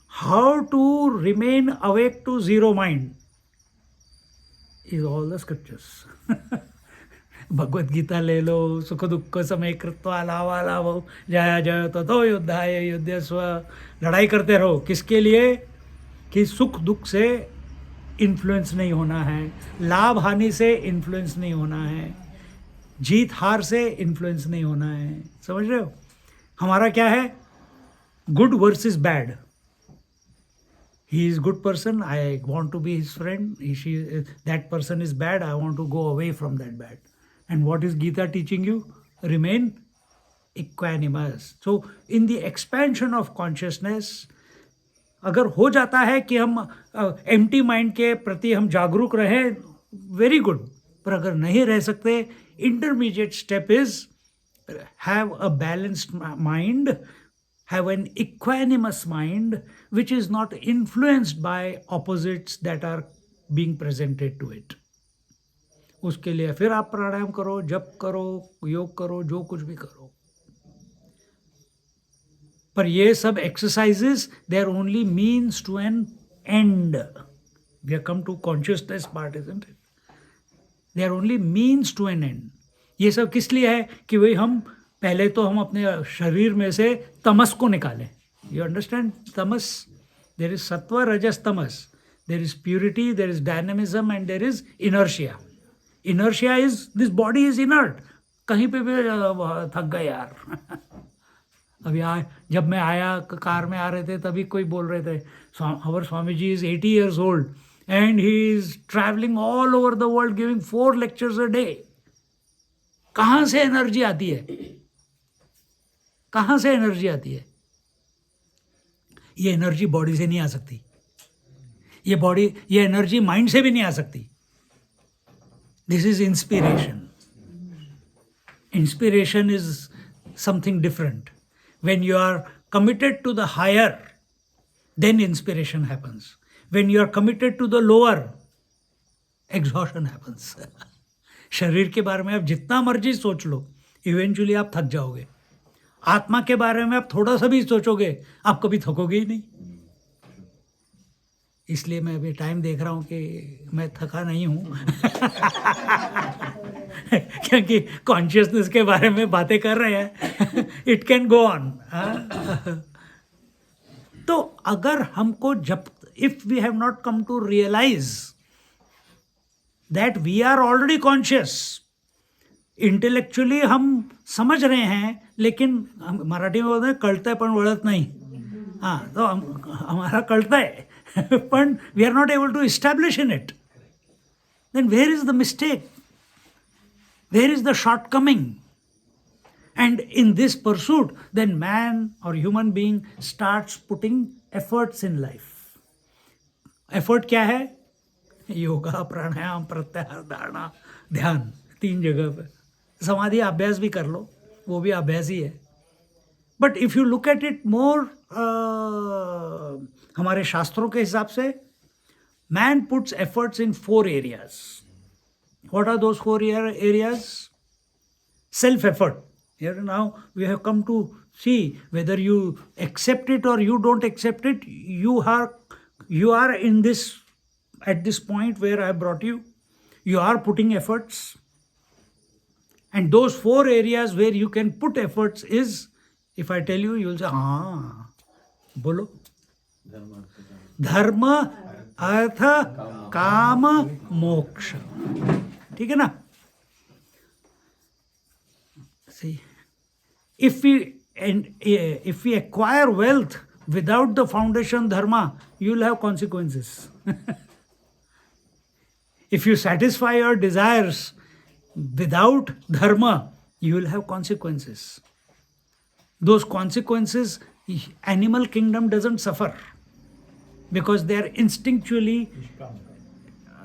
How to remain awake to zero mind is all the scriptures. Bhagavad Gita ले लो, सुख दुख समय कृत्वा लावा लाभो, जय जय ततो युद्धाय युध्यस्व. लड़ाई करते रहो. किसके लिए? कि सुख दुख से इन्फ्लुएंस नहीं होना है, लाभ हानि से इन्फ्लुएंस नहीं होना है, जीत हार से इन्फ्लुएंस नहीं होना है. समझ रहे हो? हमारा क्या है? Good versus bad. He is good person, I want to be his friend. That person is bad, I want to go away from that bad. And what is Gita teaching you? Remain equanimous. So in the expansion of consciousness, अगर हो जाता है कि हम empty mind के प्रति हम जागरूक रहें, वेरी गुड. पर अगर नहीं रह सकते, intermediate step is have a balanced mind, have an equanimous mind which is not influenced by opposites that are being presented to it. उसके लिए फिर आप प्राणायाम करो, जप करो, योग करो, जो कुछ भी करो. पर ये सब exercises they are only means to an end. We are come to consciousness part, isn't it? They are only means to an end. ये सब किस लिए है कि वही हम पहले तो हम अपने शरीर में से तमस को निकालें. You understand? Tamas, there is सत्व, रजस, तमस. There is purity, there is dynamism and there is inertia. Inertia is this body is inert. कहीं पे भी थक गए यार. अभी जब मैं आया, कार में आ रहे थे, तभी कोई बोल रहे थे, हमारे Swami ji is 80 years old and he is traveling all over the world giving 4 lectures a day. कहाँ से एनर्जी आती है? कहाँ से एनर्जी आती है? ये एनर्जी बॉडी से नहीं आ सकती. ये एनर्जी माइंड से भी नहीं आ सकती. This is inspiration. Inspiration is something different. When you are committed to the higher, then inspiration happens. When you are committed to the lower, exhaustion happens. शरीर के बारे में आप जितना मर्जी सोच लो, इवेंचुअली आप थक जाओगे. आत्मा के बारे में आप थोड़ा सा भी सोचोगे, आप कभी थकोगे ही नहीं. इसलिए मैं अभी टाइम देख रहा हूँ कि मैं थका नहीं हूँ. क्योंकि कॉन्शियसनेस के बारे में बातें कर रहे हैं. It can go on. तो अगर हमको जब, if we have not come to realize that we are already conscious, intellectually हम समझ रहे हैं, लेकिन मराठी में बोलते हैं कळतंय पण वळत नाही. हाँ, तो हमारा कळता है, पण we are not able to establish in it. Then where is the mistake? Where is the shortcoming? And in this pursuit, then man or human being starts putting efforts in life. Effort क्या है? योगा, प्राणायाम, प्रत्याहार, धारणा, ध्यान, 3 जगह पे. समाधि अभ्यास भी कर लो, वो भी अभ्यास ही है. But if you look at it more, हमारे शास्त्रों के हिसाब से, man puts efforts in 4 areas. What are those 4 areas? Self-effort. Here now we have come to see whether you accept it or you don't accept it. You are in this, at this point where I brought you. You are putting efforts. And those 4 areas where you can put efforts is, if I tell you, you will say, हाँ, बोलो. धर्म, अर्थ, काम, मोक्ष. ठीक है ना? See, if we acquire wealth without the foundation dharma, you will have consequences. If you satisfy your desires without dharma, you will have consequences. Those consequences, animal kingdom doesn't suffer because they are instinctually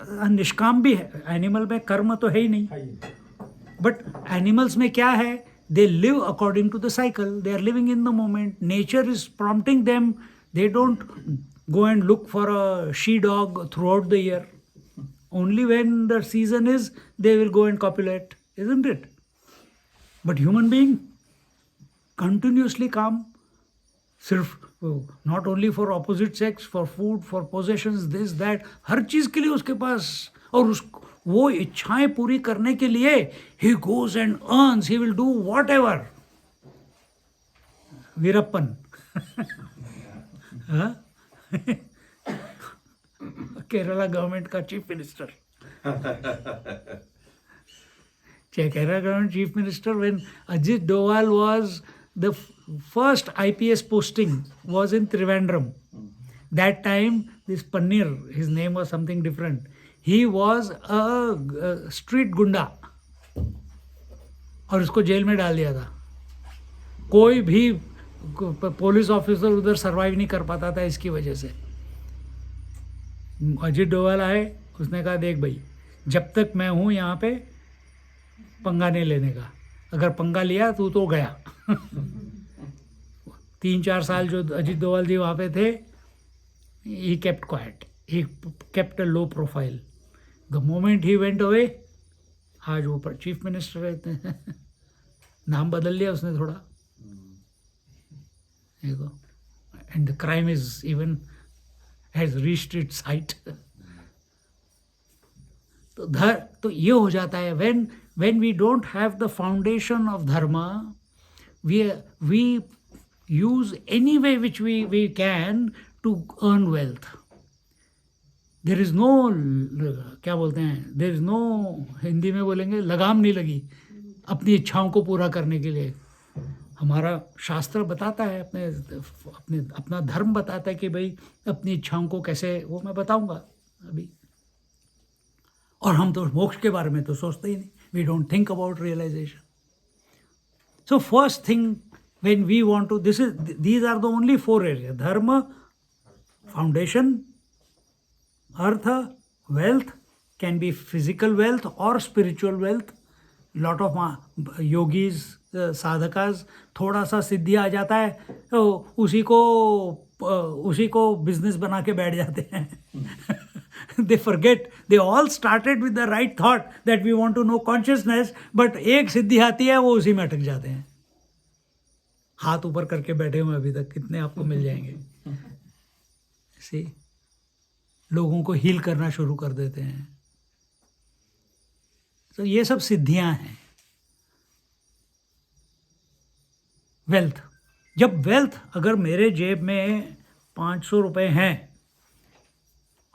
निष्काम भी है. Animal में कर्म तो है ही नहीं. But animals में क्या है? They live according to the cycle. They are living in the moment. Nature is prompting them. They don't go and look for a she dog throughout the year. Only when the season is they will go and copulate, isn't it? But human being continuously काम, सिर्फ not only for opposite sex, for food, for possessions, this that, हर चीज के लिए उसके पास, और वो इच्छाएं पूरी करने के लिए he goes and earns, he will do whatever. Veerappan Kerala government का chief minister. Kerala government chief minister, when Ajit Doval was the first IPS posting was in Trivandrum. That time, this Pannir, his name was something different. He was a street gunda. और उसको jail में डाल दिया था. कोई भी police officer उधर survive नहीं कर पाता था इसकी वजह से। अजित डोभाल आए, उसने कहा देख भाई, जब तक मैं हूँ यहाँ पे पंगा नहीं लेने का, अगर पंगा लिया तो गया। 3-4 साल जो अजित डोभाल जी वहाँ पे थे, he kept quiet, he kept a low profile. The moment he went away, आज वो चीफ मिनिस्टर रहते हैं। नाम बदल लिया उसने थोड़ा, देखो, and the crime is even has reached it's height. तो ये हो जाता है, when we don't have the foundation of dharma, we use any way which we can to earn wealth. There is no, क्या बोलते हैं, there is no, हिंदी में बोलेंगे लगाम नहीं लगी अपनी इच्छाओं को पूरा करने के लिए। हमारा शास्त्र बताता है, अपना धर्म बताता है कि भाई अपनी इच्छाओं को कैसे, वो मैं बताऊंगा अभी। और हम तो मोक्ष के बारे में तो सोचते ही नहीं, we don't think about realization. So first thing when we want to, these are the only 4 areas: dharma, foundation, artha, wealth, can be physical wealth or spiritual wealth. Lot of yogis, sadhakas, थोड़ा सा सिद्धि आ जाता है तो उसी को business बना के बैठ जाते हैं। They forget, they all started with the right thought that we want to know consciousness, but एक सिद्धि आती है, वो उसी में अटक जाते हैं। हाथ ऊपर करके बैठे हुए अभी तक, कितने आपको मिल जाएंगे ऐसे लोगों को हील करना शुरू कर देते हैं। तो ये सब सिद्धियां हैं। वेल्थ, जब वेल्थ, अगर मेरे जेब में 500 रुपये हैं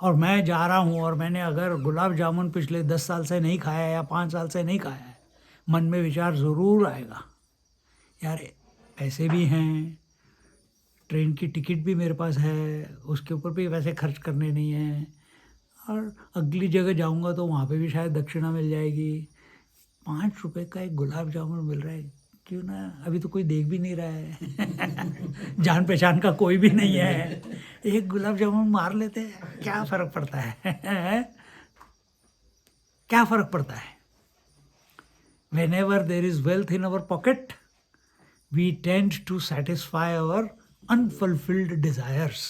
और मैं जा रहा हूँ और मैंने अगर गुलाब जामुन पिछले 10 साल से नहीं खाया या 5 साल से नहीं खाया है, मन में विचार ज़रूर आएगा, यार पैसे भी हैं, ट्रेन की टिकट भी मेरे पास है, उसके ऊपर भी वैसे खर्च करने नहीं है, और अगली जगह जाऊंगा तो वहाँ पे भी शायद दक्षिणा मिल जाएगी। 5 रुपए का एक गुलाब जामुन मिल रहा है, क्यों ना, अभी तो कोई देख भी नहीं रहा है। जान पहचान का कोई भी नहीं है, एक गुलाब जामुन मार लेते हैं, क्या फ़र्क पड़ता है? क्या फ़र्क पड़ता है? Whenever there is wealth in our pocket, we tend to satisfy our unfulfilled desires.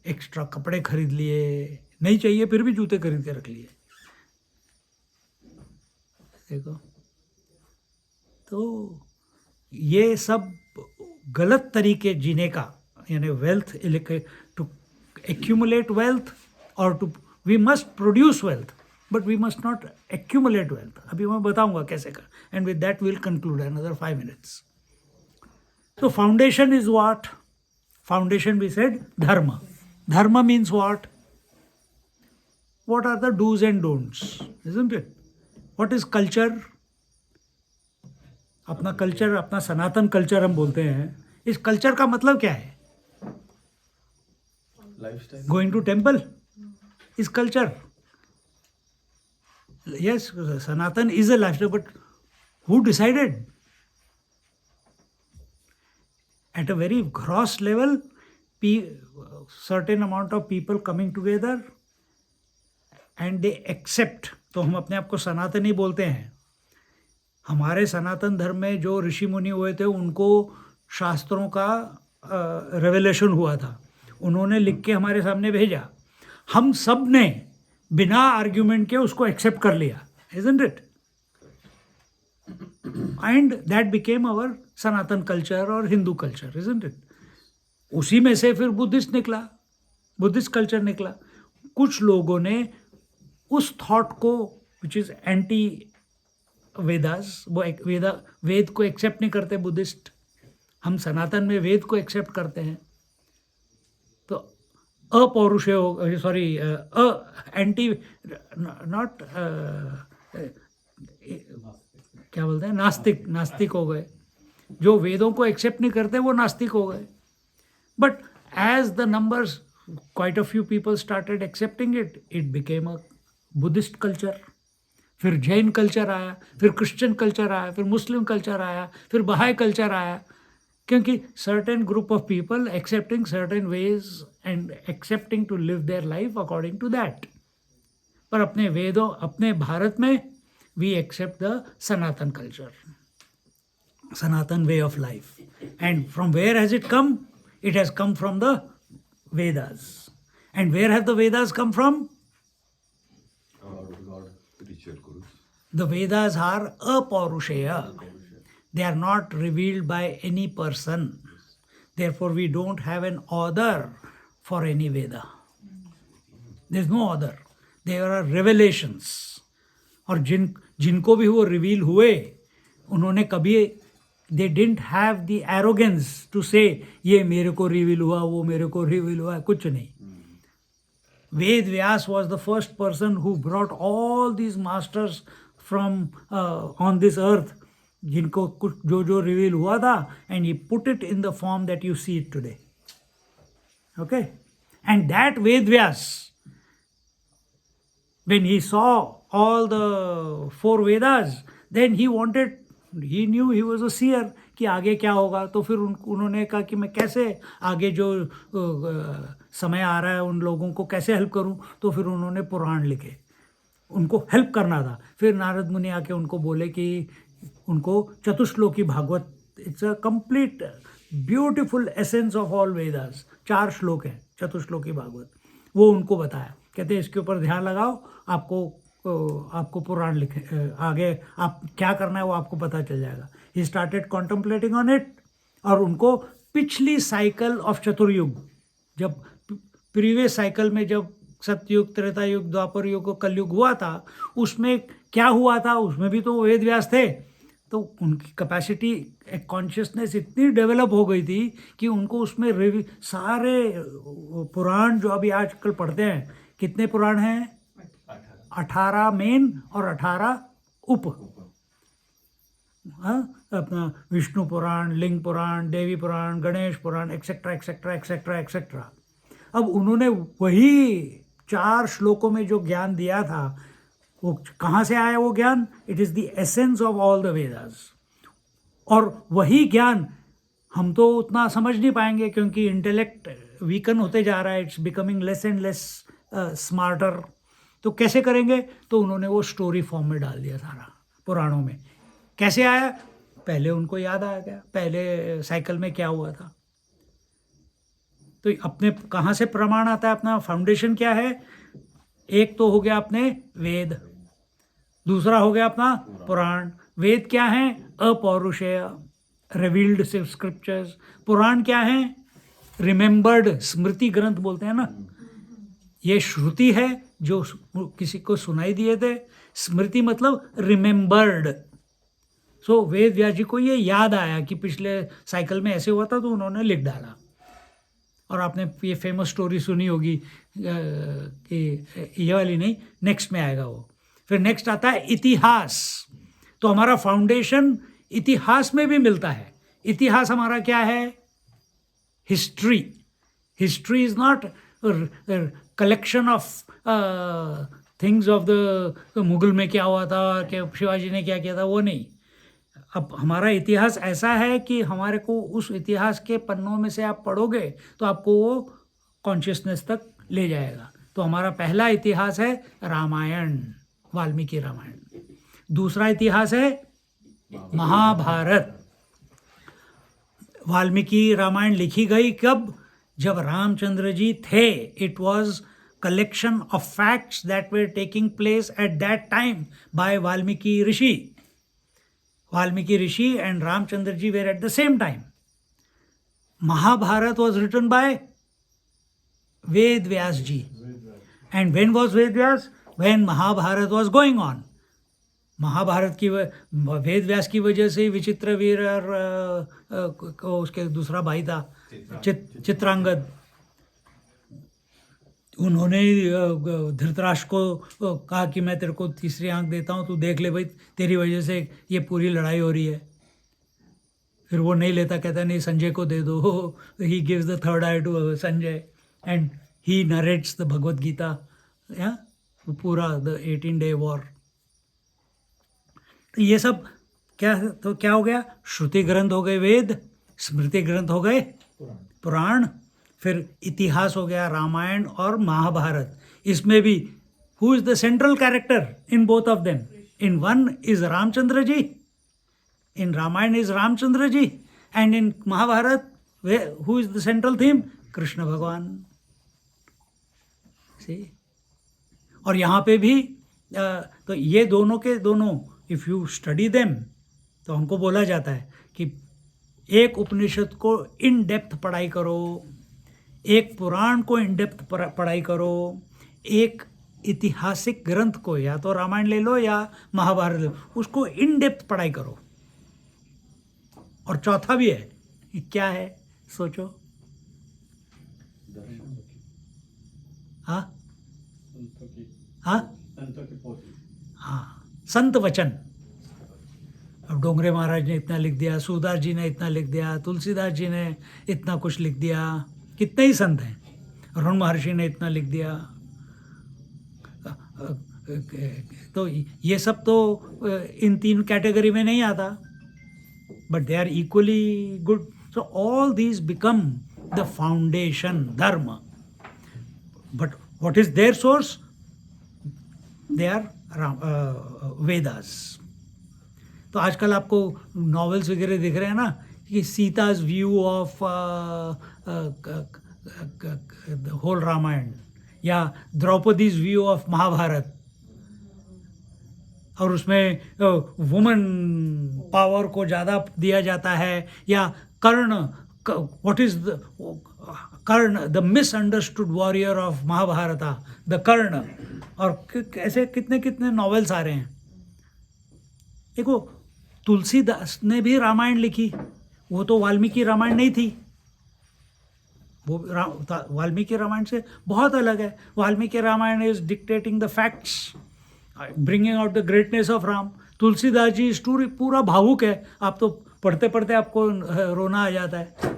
Extra कपड़े खरीद लिए, नहीं चाहिए फिर भी जूते खरीद के रख लिए, देखो। तो ये सब गलत तरीके जीने का, यानी वेल्थ, टू एक्यूमुलेट वेल्थ और to, we must produce wealth but we must not accumulate wealth. अभी मैं बताऊंगा कैसे कर, and with that will conclude another 5 minutes. So foundation is what? Foundation, we said, dharma. Dharma means what? What are the do's and don'ts, isn't it? What is culture? अपना culture, अपना सनातन culture हम बोलते हैं। इस culture का मतलब क्या है? Lifestyle. Going to temple is culture. Yes, Sanatan is a lifestyle, but who decided? At a very gross level, certain amount of people coming together and they accept. तो हम अपने आप को सनातनी बोलते हैं। हमारे सनातन धर्म में जो ऋषि मुनि हुए थे, उनको शास्त्रों का रेवलेशन हुआ था, उन्होंने लिख के हमारे सामने भेजा, हम सब ने बिना आर्ग्यूमेंट के उसको एक्सेप्ट कर लिया, isn't it? And that became our Sanatan culture और हिंदू कल्चर, isn't it? उसी में से फिर बुद्धिस्ट निकला, बुद्धिस्ट कल्चर निकला। कुछ लोगों ने उस थॉट को, विच इज एंटी वेदास, वो वेद को एक्सेप्ट नहीं करते बुद्धिस्ट, हम सनातन में वेद को एक्सेप्ट करते हैं। तो अपौरुषेय हो, सॉरी, एंटी, नॉट, क्या बोलते हैं, नास्तिक हो गए। जो वेदों को एक्सेप्ट नहीं करते वो नास्तिक हो गए। But as the numbers, quite a few people started accepting it, it became a Buddhist culture. फिर जैन कल्चर आया, फिर क्रिश्चियन कल्चर आया, फिर मुस्लिम कल्चर आया, फिर बहाई कल्चर आया। क्योंकि certain group of people accepting certain ways and accepting to live their life according to that. पर अपने वेदों, अपने भारत में we accept the Sanatan culture, Sanatan way of life. And from where has it come? It has come from the Vedas. And where have the Vedas come from? God, ritual gurus. The Vedas are apaurushaya. They are not revealed by any person. Therefore, we don't have an author for any Veda. There is no author. There are revelations. और जिनको भी वो reveal हुए, उन्होंने कभी they didn't have the arrogance to say ये मेरे को रिवील हुआ, वो मेरे को रिवील हुआ, कुछ नहीं. Ved Vyas was the first person who brought all these masters from on this earth, जिनको कुछ जो रिवील हुआ था, and he put it in the form that you see it today. Okay? And that Ved Vyas, when he saw all the 4 Vedas, then he knew he was a seer कि आगे क्या होगा. तो फिर उन्होंने कहा कि मैं कैसे आगे जो समय आ रहा है उन लोगों को कैसे हेल्प करूं. तो फिर उन्होंने पुराण लिखे, उनको हेल्प करना था. फिर नारद मुनि आके उनको बोले कि उनको Chatushloki Bhagavat, it's a complete beautiful essence of all Vedas, 4 श्लोक हैं चतुश्लोकी भागवत, वो उनको बताया. कहते हैं इसके ऊपर ध्यान लगाओ, आपको पुराण लिखे, आगे आप क्या करना है वो आपको पता चल जाएगा. He started contemplating on it. और उनको पिछली साइकिल ऑफ चतुर्युग, जब प्रीवियस साइकिल में जब सतयुग, त्रेता युग, द्वापर युग, कलयुग हुआ था, उसमें क्या हुआ था, उसमें भी तो वेद व्यास थे. तो उनकी कैपेसिटी, एक कॉन्शियसनेस इतनी डेवलप हो गई थी कि उनको उसमें सारे पुराण जो अभी आजकल पढ़ते हैं, कितने पुराण हैं? 18 मेन और 18 उप. अपना विष्णु पुराण, लिंग पुराण, देवी पुराण, गणेश पुराण, एक्सेट्रा एक्सेट्रा एक्सेट्रा एक्सेट्रा. अब उन्होंने वही 4 श्लोकों में जो ज्ञान दिया था, वो कहाँ से आया वो ज्ञान? It is the essence of all the Vedas. और वही ज्ञान हम तो उतना समझ नहीं पाएंगे क्योंकि इंटेलेक्ट वीकन होते जा रहा है, it's becoming less and less smarter. तो कैसे करेंगे? तो उन्होंने वो स्टोरी फॉर्म में डाल दिया सारा पुराणों में. कैसे आया? पहले उनको याद आ गया पहले साइकिल में क्या हुआ था. तो अपने कहाँ से प्रमाण आता है? अपना फाउंडेशन क्या है? एक तो हो गया अपने वेद, दूसरा हो गया अपना पुराण. वेद क्या है? अपौरुषेय, रिवील्ड स्क्रिप्चर्स. पुराण क्या है? रिमेंबर्ड, स्मृति ग्रंथ बोलते हैं ना. ये श्रुति है जो किसी को सुनाई दिए थे. स्मृति मतलब रिमेंबर्ड. सो वेद व्यास जी को ये याद आया कि पिछले साइकिल में ऐसे हुआ था, तो उन्होंने लिख डाला. और आपने ये फेमस स्टोरी सुनी होगी कि ये वाली नहीं, नेक्स्ट में आएगा वो. फिर नेक्स्ट आता है इतिहास. तो हमारा फाउंडेशन इतिहास में भी मिलता है. इतिहास हमारा क्या है? History. History is not collection of things of the Mughal में क्या हुआ था, कि शिवाजी ने क्या किया था, वो नहीं. अब हमारा इतिहास ऐसा है कि हमारे को उस इतिहास के पन्नों में से आप पढ़ोगे तो आपको वो कॉन्शियसनेस तक ले जाएगा. तो हमारा पहला इतिहास है रामायण, वाल्मीकि रामायण. दूसरा इतिहास है महाभारत. वाल्मीकि रामायण लिखी गई कब? जब रामचंद्र जी थे. It was collection of facts that were taking place at that time by Valmiki Rishi. Valmiki Rishi and Ramchandra ji were at the same time. Mahabharat was written by Ved Vyas ji. And when was Ved Vyas? When Mahabharat was going on. Mahabharat की वेद व्यास की वजह से विचित्र वीर और उसके दूसरा भाई था चित्रांगद, उन्होंने धृतराष्ट्र को कहा कि मैं तेरे को तीसरी आंख देता हूँ, तू देख ले भाई, तेरी वजह से ये पूरी लड़ाई हो रही है. फिर वो नहीं लेता, कहता नहीं संजय को दे दो. He gives the third eye to Sanjay and he narrates the Bhagavad Gita, पूरा द 18-day वॉर. तो ये सब क्या, तो क्या हो गया? श्रुति ग्रंथ हो गए वेद, स्मृति ग्रंथ हो गए, पुराण, फिर इतिहास हो गया रामायण और महाभारत. इसमें भी who is the central character in both of them? In one is Ramchandra ji, in Ramayan is Ramchandra ji, and in Mahabharat who is the central theme? Krishna Bhagwan. See, और यहाँ पे भी तो ये दोनों के दोनों, इफ यू स्टडी देम, तो हमको बोला जाता है कि एक उपनिषद को इन डेप्थ पढ़ाई करो, एक पुराण को इन डेप्थ पढ़ाई करो, एक ऐतिहासिक ग्रंथ को, या तो रामायण ले लो या महाभारत ले लो, उसको इन डेप्थ पढ़ाई करो. और चौथा भी है, क्या है सोचो? हाँ हाँ हाँ, संत वचन. अब डोंगरे महाराज ने इतना लिख दिया, सूरदास जी ने इतना लिख दिया, तुलसीदास जी ने इतना कुछ लिख दिया, कितने ही संत हैं. रमण महर्षि ने इतना लिख दिया. तो ये सब तो इन तीन कैटेगरी में नहीं आता, but they are equally good. So all these become the foundation dharma. But what is their source? They are Vedas. तो आजकल आपको नॉवेल्स वगैरह दिख रहे हैं ना, कि Sita's view of whole Ramayan, या द्रौपदीज व्यू ऑफ महाभारत, और उसमें वुमन पावर को ज़्यादा दिया जाता है, या Karna, what is the Karna, the misunderstood warrior of Mahabharata, the Karna. और ऐसे कितने कितने नॉवेल्स आ रहे हैं. देखो, तुलसीदास ने भी रामायण लिखी, वो तो वाल्मीकि रामायण नहीं थी. वो वाल्मीकि रामायण से बहुत अलग है. Valmiki Ramayan is dictating the facts, bringing out the greatness of Ram. Tulsidas ji story पूरा भावुक है, आप तो पढ़ते पढ़ते आपको रोना आ जाता है.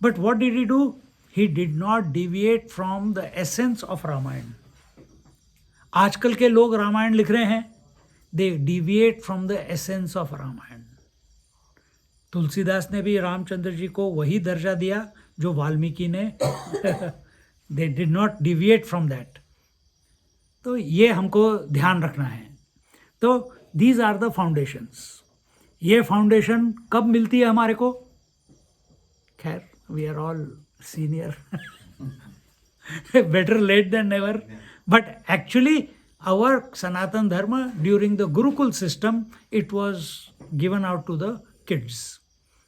But what did he do? He did not deviate from the essence of Ramayana. आजकल के लोग रामायण लिख रहे हैं, they deviate from the essence of Ramayana. Tulsidas ने भी रामचंद्र जी को वही दर्जा दिया जो वाल्मीकि ने. They did not deviate from that. तो ये हमको ध्यान रखना है. तो दीज आर द फाउंडेशंस. ये फाउंडेशन कब मिलती है हमारे को? खैर, we are all senior, better late than never. But actually our Sanatan Dharma during the Gurukul system, it was given out to the kids.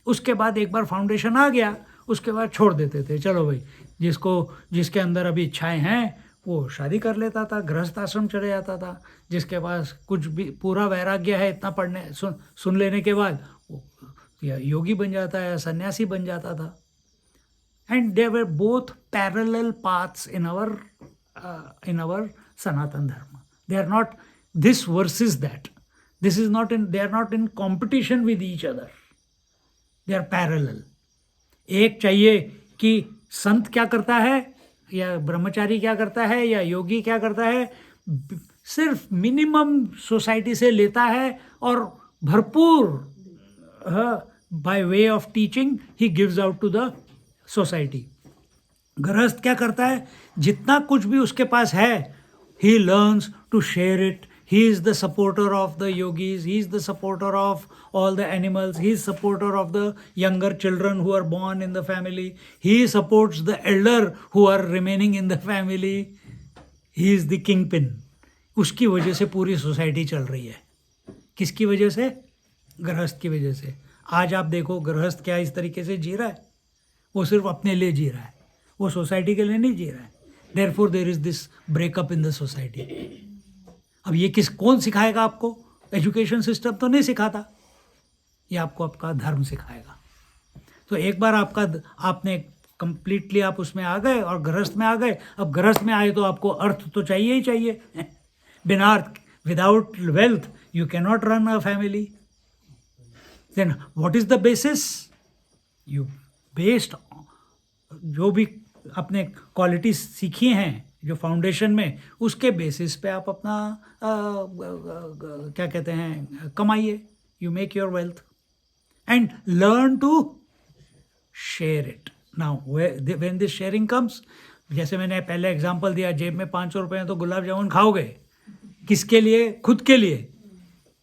उसके बाद एक बार फाउंडेशन आ गया, उसके बाद छोड़ देते थे. चलो भाई, जिसके अंदर अभी इच्छाएं हैं वो शादी कर लेता था, गृहस्थ आश्रम चले जाता था. जिसके पास कुछ भी पूरा वैराग्य है, इतना पढ़ने सुन लेने के बाद वो या योगी बन जाता है या सन्यासी बन जाता था. And they were both parallel paths in our Sanatan Dharma. They are not this versus that. This is not in, they are not in competition with each other. They are parallel. एक चाहिए कि संत क्या करता है, या ब्रह्मचारी क्या करता है, या योगी क्या करता है, सिर्फ मिनिमम सोसाइटी से लेता है और भरपूर by way of teaching he gives out to the society. गृहस्थ क्या करता है, जितना कुछ भी उसके पास है, he learns to share it. He is the supporter of the yogis, he is the supporter of all the animals, he is supporter of the younger children who are born in the family, he supports the elder who are remaining in the family. He is the kingpin. उसकी वजह से पूरी society चल रही है. किसकी वजह से? गृहस्थ की वजह से. आज आप देखो, गृहस्थ क्या इस तरीके से जी रहा है? वो सिर्फ अपने लिए जी रहा है, वो सोसाइटी के लिए नहीं जी रहा है. Therefore there is this breakup in the society. अब ये कौन सिखाएगा आपको? एजुकेशन सिस्टम तो नहीं सिखाता, ये आपको आपका धर्म सिखाएगा. तो एक बार आपने कंप्लीटली आप उसमें आ गए और गृहस्थ में आ गए. अब गृहस्थ में आए तो आपको अर्थ तो चाहिए ही चाहिए. बिना अर्थ, without wealth you can not run a family. Then what is the basis? You based जो भी अपने क्वालिटीज सीखी हैं जो फाउंडेशन में, उसके बेसिस पे आप अपना क्या कहते हैं, कमाइए. You make your wealth. and learn to share it. Now, when this sharing comes, जैसे मैंने पहले एग्जांपल दिया, जेब में 500 रुपए हैं तो गुलाब जामुन खाओगे, किसके लिए? खुद के लिए.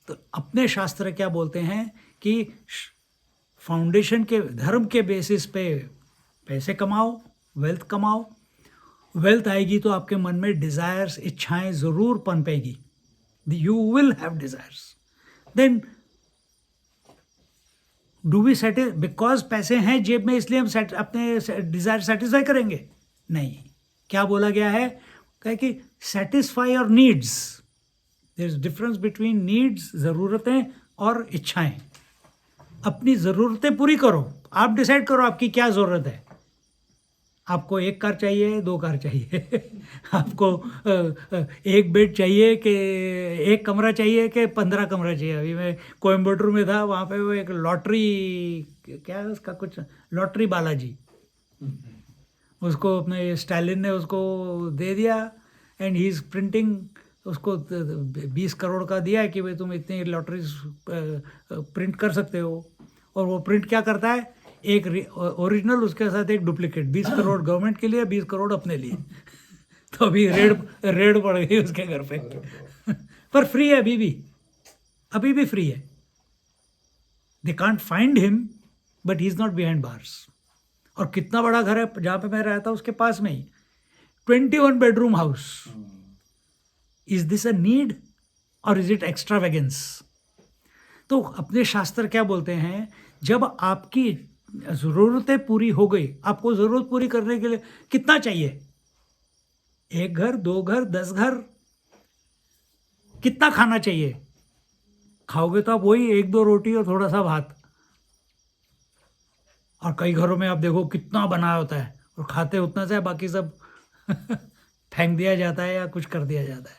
तो अपने शास्त्र क्या बोलते हैं कि फाउंडेशन के, धर्म के बेसिस पे पैसे कमाओ, वेल्थ कमाओ. वेल्थ आएगी तो आपके मन में डिजायर्स, इच्छाएं जरूर पनपेगी. You will have desires. Then do we satisfy, because पैसे हैं जेब में इसलिए हम अपने डिजायर सेटिस्फाई करेंगे? नहीं. क्या बोला गया है? कहे कि satisfy your needs. There is difference between needs, जरूरतें, और इच्छाएं. अपनी जरूरतें पूरी करो. आप डिसाइड करो आपकी क्या जरूरत है. आपको 1 कार चाहिए, 2 कार चाहिए, आपको एक बेड चाहिए कि 1 कमरा चाहिए कि 15 कमरा चाहिए. अभी मैं कोयम्बटूर में था, वहाँ पे वो एक लॉटरी, क्या है उसका, कुछ लॉटरी बालाजी, उसको अपने स्टालिन ने उसको दे दिया. एंड ही इज प्रिंटिंग, उसको 20 करोड़ का दिया है कि भाई तुम इतनी लॉटरी प्रिंट कर सकते हो. और वो प्रिंट क्या करता है? एक ओरिजिनल, उसके साथ एक डुप्लीकेट. 20 करोड़ गवर्नमेंट के लिए, 20 करोड़ अपने लिए. तो अभी रेड पड़ गई उसके घर पे. पर फ्री है अभी भी फ्री है. They can't find him, but he is not behind bars. और कितना बड़ा घर है जहाँ पे मैं रहता, उसके पास में ही 21 bedroom house. Is this a need और इज इट एक्स्ट्रावेगेंस? तो अपने शास्त्र क्या बोलते हैं? जब आपकी ज़रूरतें पूरी हो गई, आपको ज़रूरत पूरी करने के लिए कितना चाहिए? 1 घर, 2 घर, 10 घर? कितना खाना चाहिए? खाओगे तो आप वही 1-2 रोटी और थोड़ा सा भात. और कई घरों में आप देखो कितना बनाया होता है और खाते उतना से, बाकी सब फेंक दिया जाता है या कुछ कर दिया जाता है.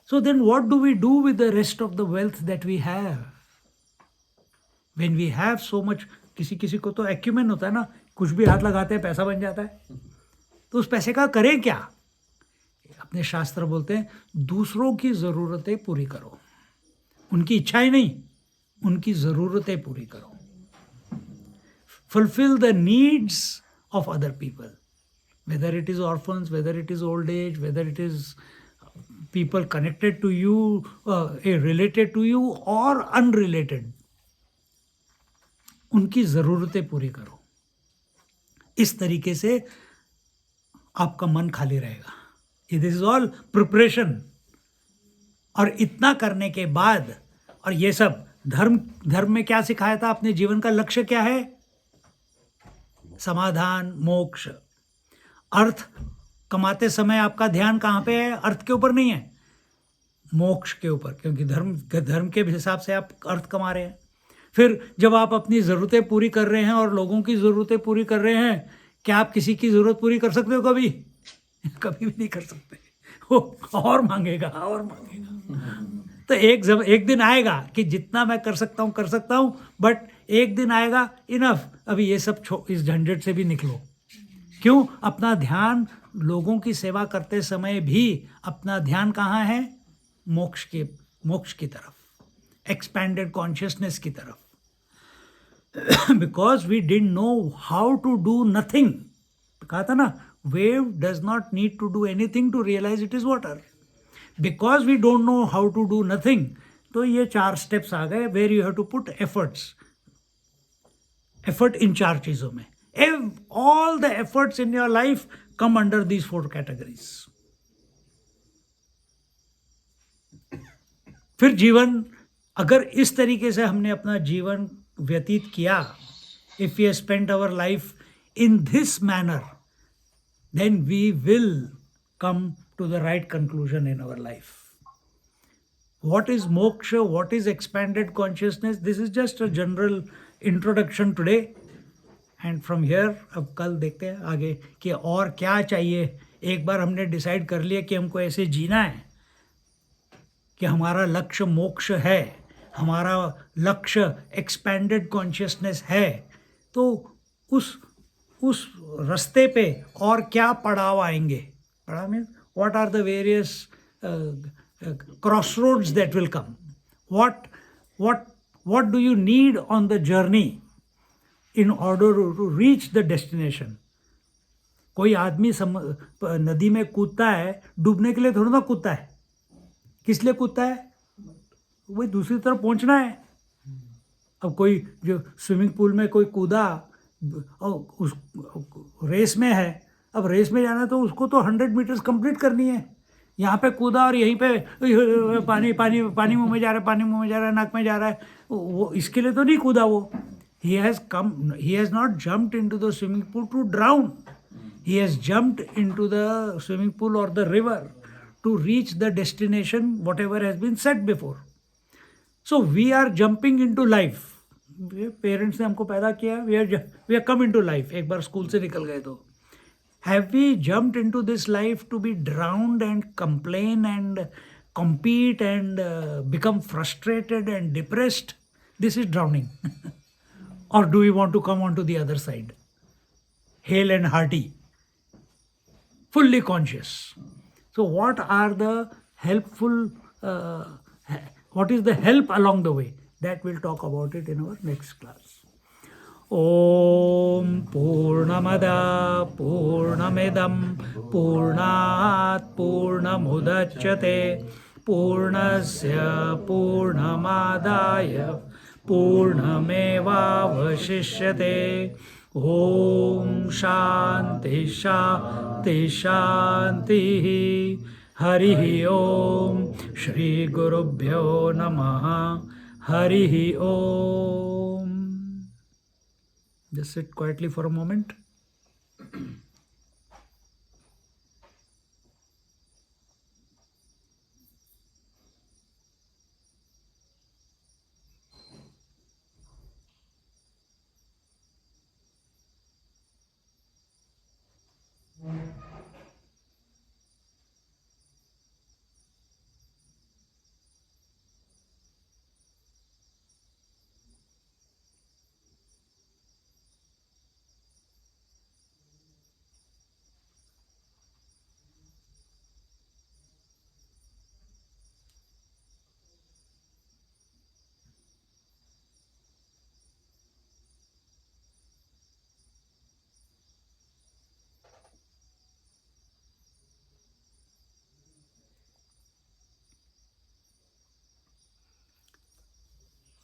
So then what do we do with the rest of the wealth that we have? When we have so much, किसी को तो एक्यूमेन होता है ना, कुछ भी हाथ लगाते हैं पैसा बन जाता है. तो उस पैसे का करें क्या? अपने शास्त्र बोलते हैं दूसरों की ज़रूरतें पूरी करो. उनकी इच्छाएं नहीं, उनकी ज़रूरतें पूरी करो. Fulfill the needs of other people, whether it is orphans, whether it is old age, whether it is people connected to you, related to you or unrelated. उनकी ज़रूरतें पूरी करो. इस तरीके से आपका मन खाली रहेगा. This is all preparation. और इतना करने के बाद, और ये सब धर्म में क्या सिखाया था? अपने जीवन का लक्ष्य क्या है? समाधान, मोक्ष. अर्थ कमाते समय आपका ध्यान कहाँ पे है? अर्थ के ऊपर नहीं है, मोक्ष के ऊपर, क्योंकि धर्म के हिसाब से आप अर्थ कमा रहे हैं. फिर जब आप अपनी ज़रूरतें पूरी कर रहे हैं और लोगों की ज़रूरतें पूरी कर रहे हैं, क्या आप किसी की ज़रूरत पूरी कर सकते हो? कभी कभी भी नहीं कर सकते. वो और मांगेगा. तो एक दिन आएगा कि जितना मैं कर सकता हूँ, बट एक दिन आएगा इनफ, अभी ये सब इस झंझट से भी निकलो. क्यों? अपना ध्यान लोगों की सेवा करते समय भी अपना ध्यान कहाँ है? मोक्ष की तरफ, एक्सपैंडेड कॉन्शियसनेस की तरफ. Because we didn't know how to do nothing. कहा था ना, wave does not need to do anything to realize it is water. Because we don't know how to do nothing. तो ये 4 स्टेप्स आ गए, where you have to put effort in 4 चीज़ों में. All the efforts in your life come under these 4 categories. फिर जीवन, अगर इस तरीके से हमने अपना जीवन व्यतीत किया, if we spent our life in this manner, then we will come to the right conclusion in our life. What is moksha? What is expanded consciousness? This is just a general introduction today. And from here अब कल देखते हैं आगे कि और क्या चाहिए. एक बार हमने डिसाइड कर लिया कि हमको ऐसे जीना है, कि हमारा लक्ष्य मोक्ष है, हमारा लक्ष्य एक्सपैंडेड कॉन्शियसनेस है, तो उस रास्ते पे और क्या पड़ाव आएंगे? पड़ाव means what are the various crossroads that will come. what do you need on the journey in order to reach the destination? कोई आदमी नदी में कूदता है, डूबने के लिए थोड़ा ना कूदता है. किस लिए कूदता है? वही दूसरी तरफ पहुंचना है. अब कोई जो स्विमिंग पूल में कोई कूदा और उस रेस में है, अब रेस में जाना तो उसको तो 100 मीटर्स कंप्लीट करनी है. यहाँ पे कूदा और यहीं पे पानी पानी पानी मुंह में जा रहा है, पानी मुंह में जा रहा है, नाक में जा रहा है, वो इसके लिए तो नहीं कूदा वो. He has not jumped into the swimming pool to drown. He has jumped into the swimming pool or the river to reach the destination, whatever has been said before. So we are jumping into life. Parents ने हमको पैदा किया, we are come into life. एक बार school से निकल गए तो have we jumped into this life to be drowned and complain and compete and become frustrated and depressed? This is drowning. Or do we want to come onto the other side, hale and hearty, fully conscious? So what are the helpful, what is the help along the way? That we'll talk about it in our next class. ॐ पूर्णमदा पूर्णमिदं पूर्णात् पूर्णमुदच्यते पूर्णस्य पूर्णमादाय पूर्णमेवावशिष्यते. ॐ शान्ति शान्ति शान्तिः. हरिः ॐ. श्री गुरुभ्यो नमः. हरिः ॐ. Just sit quietly for a moment.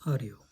Hariom.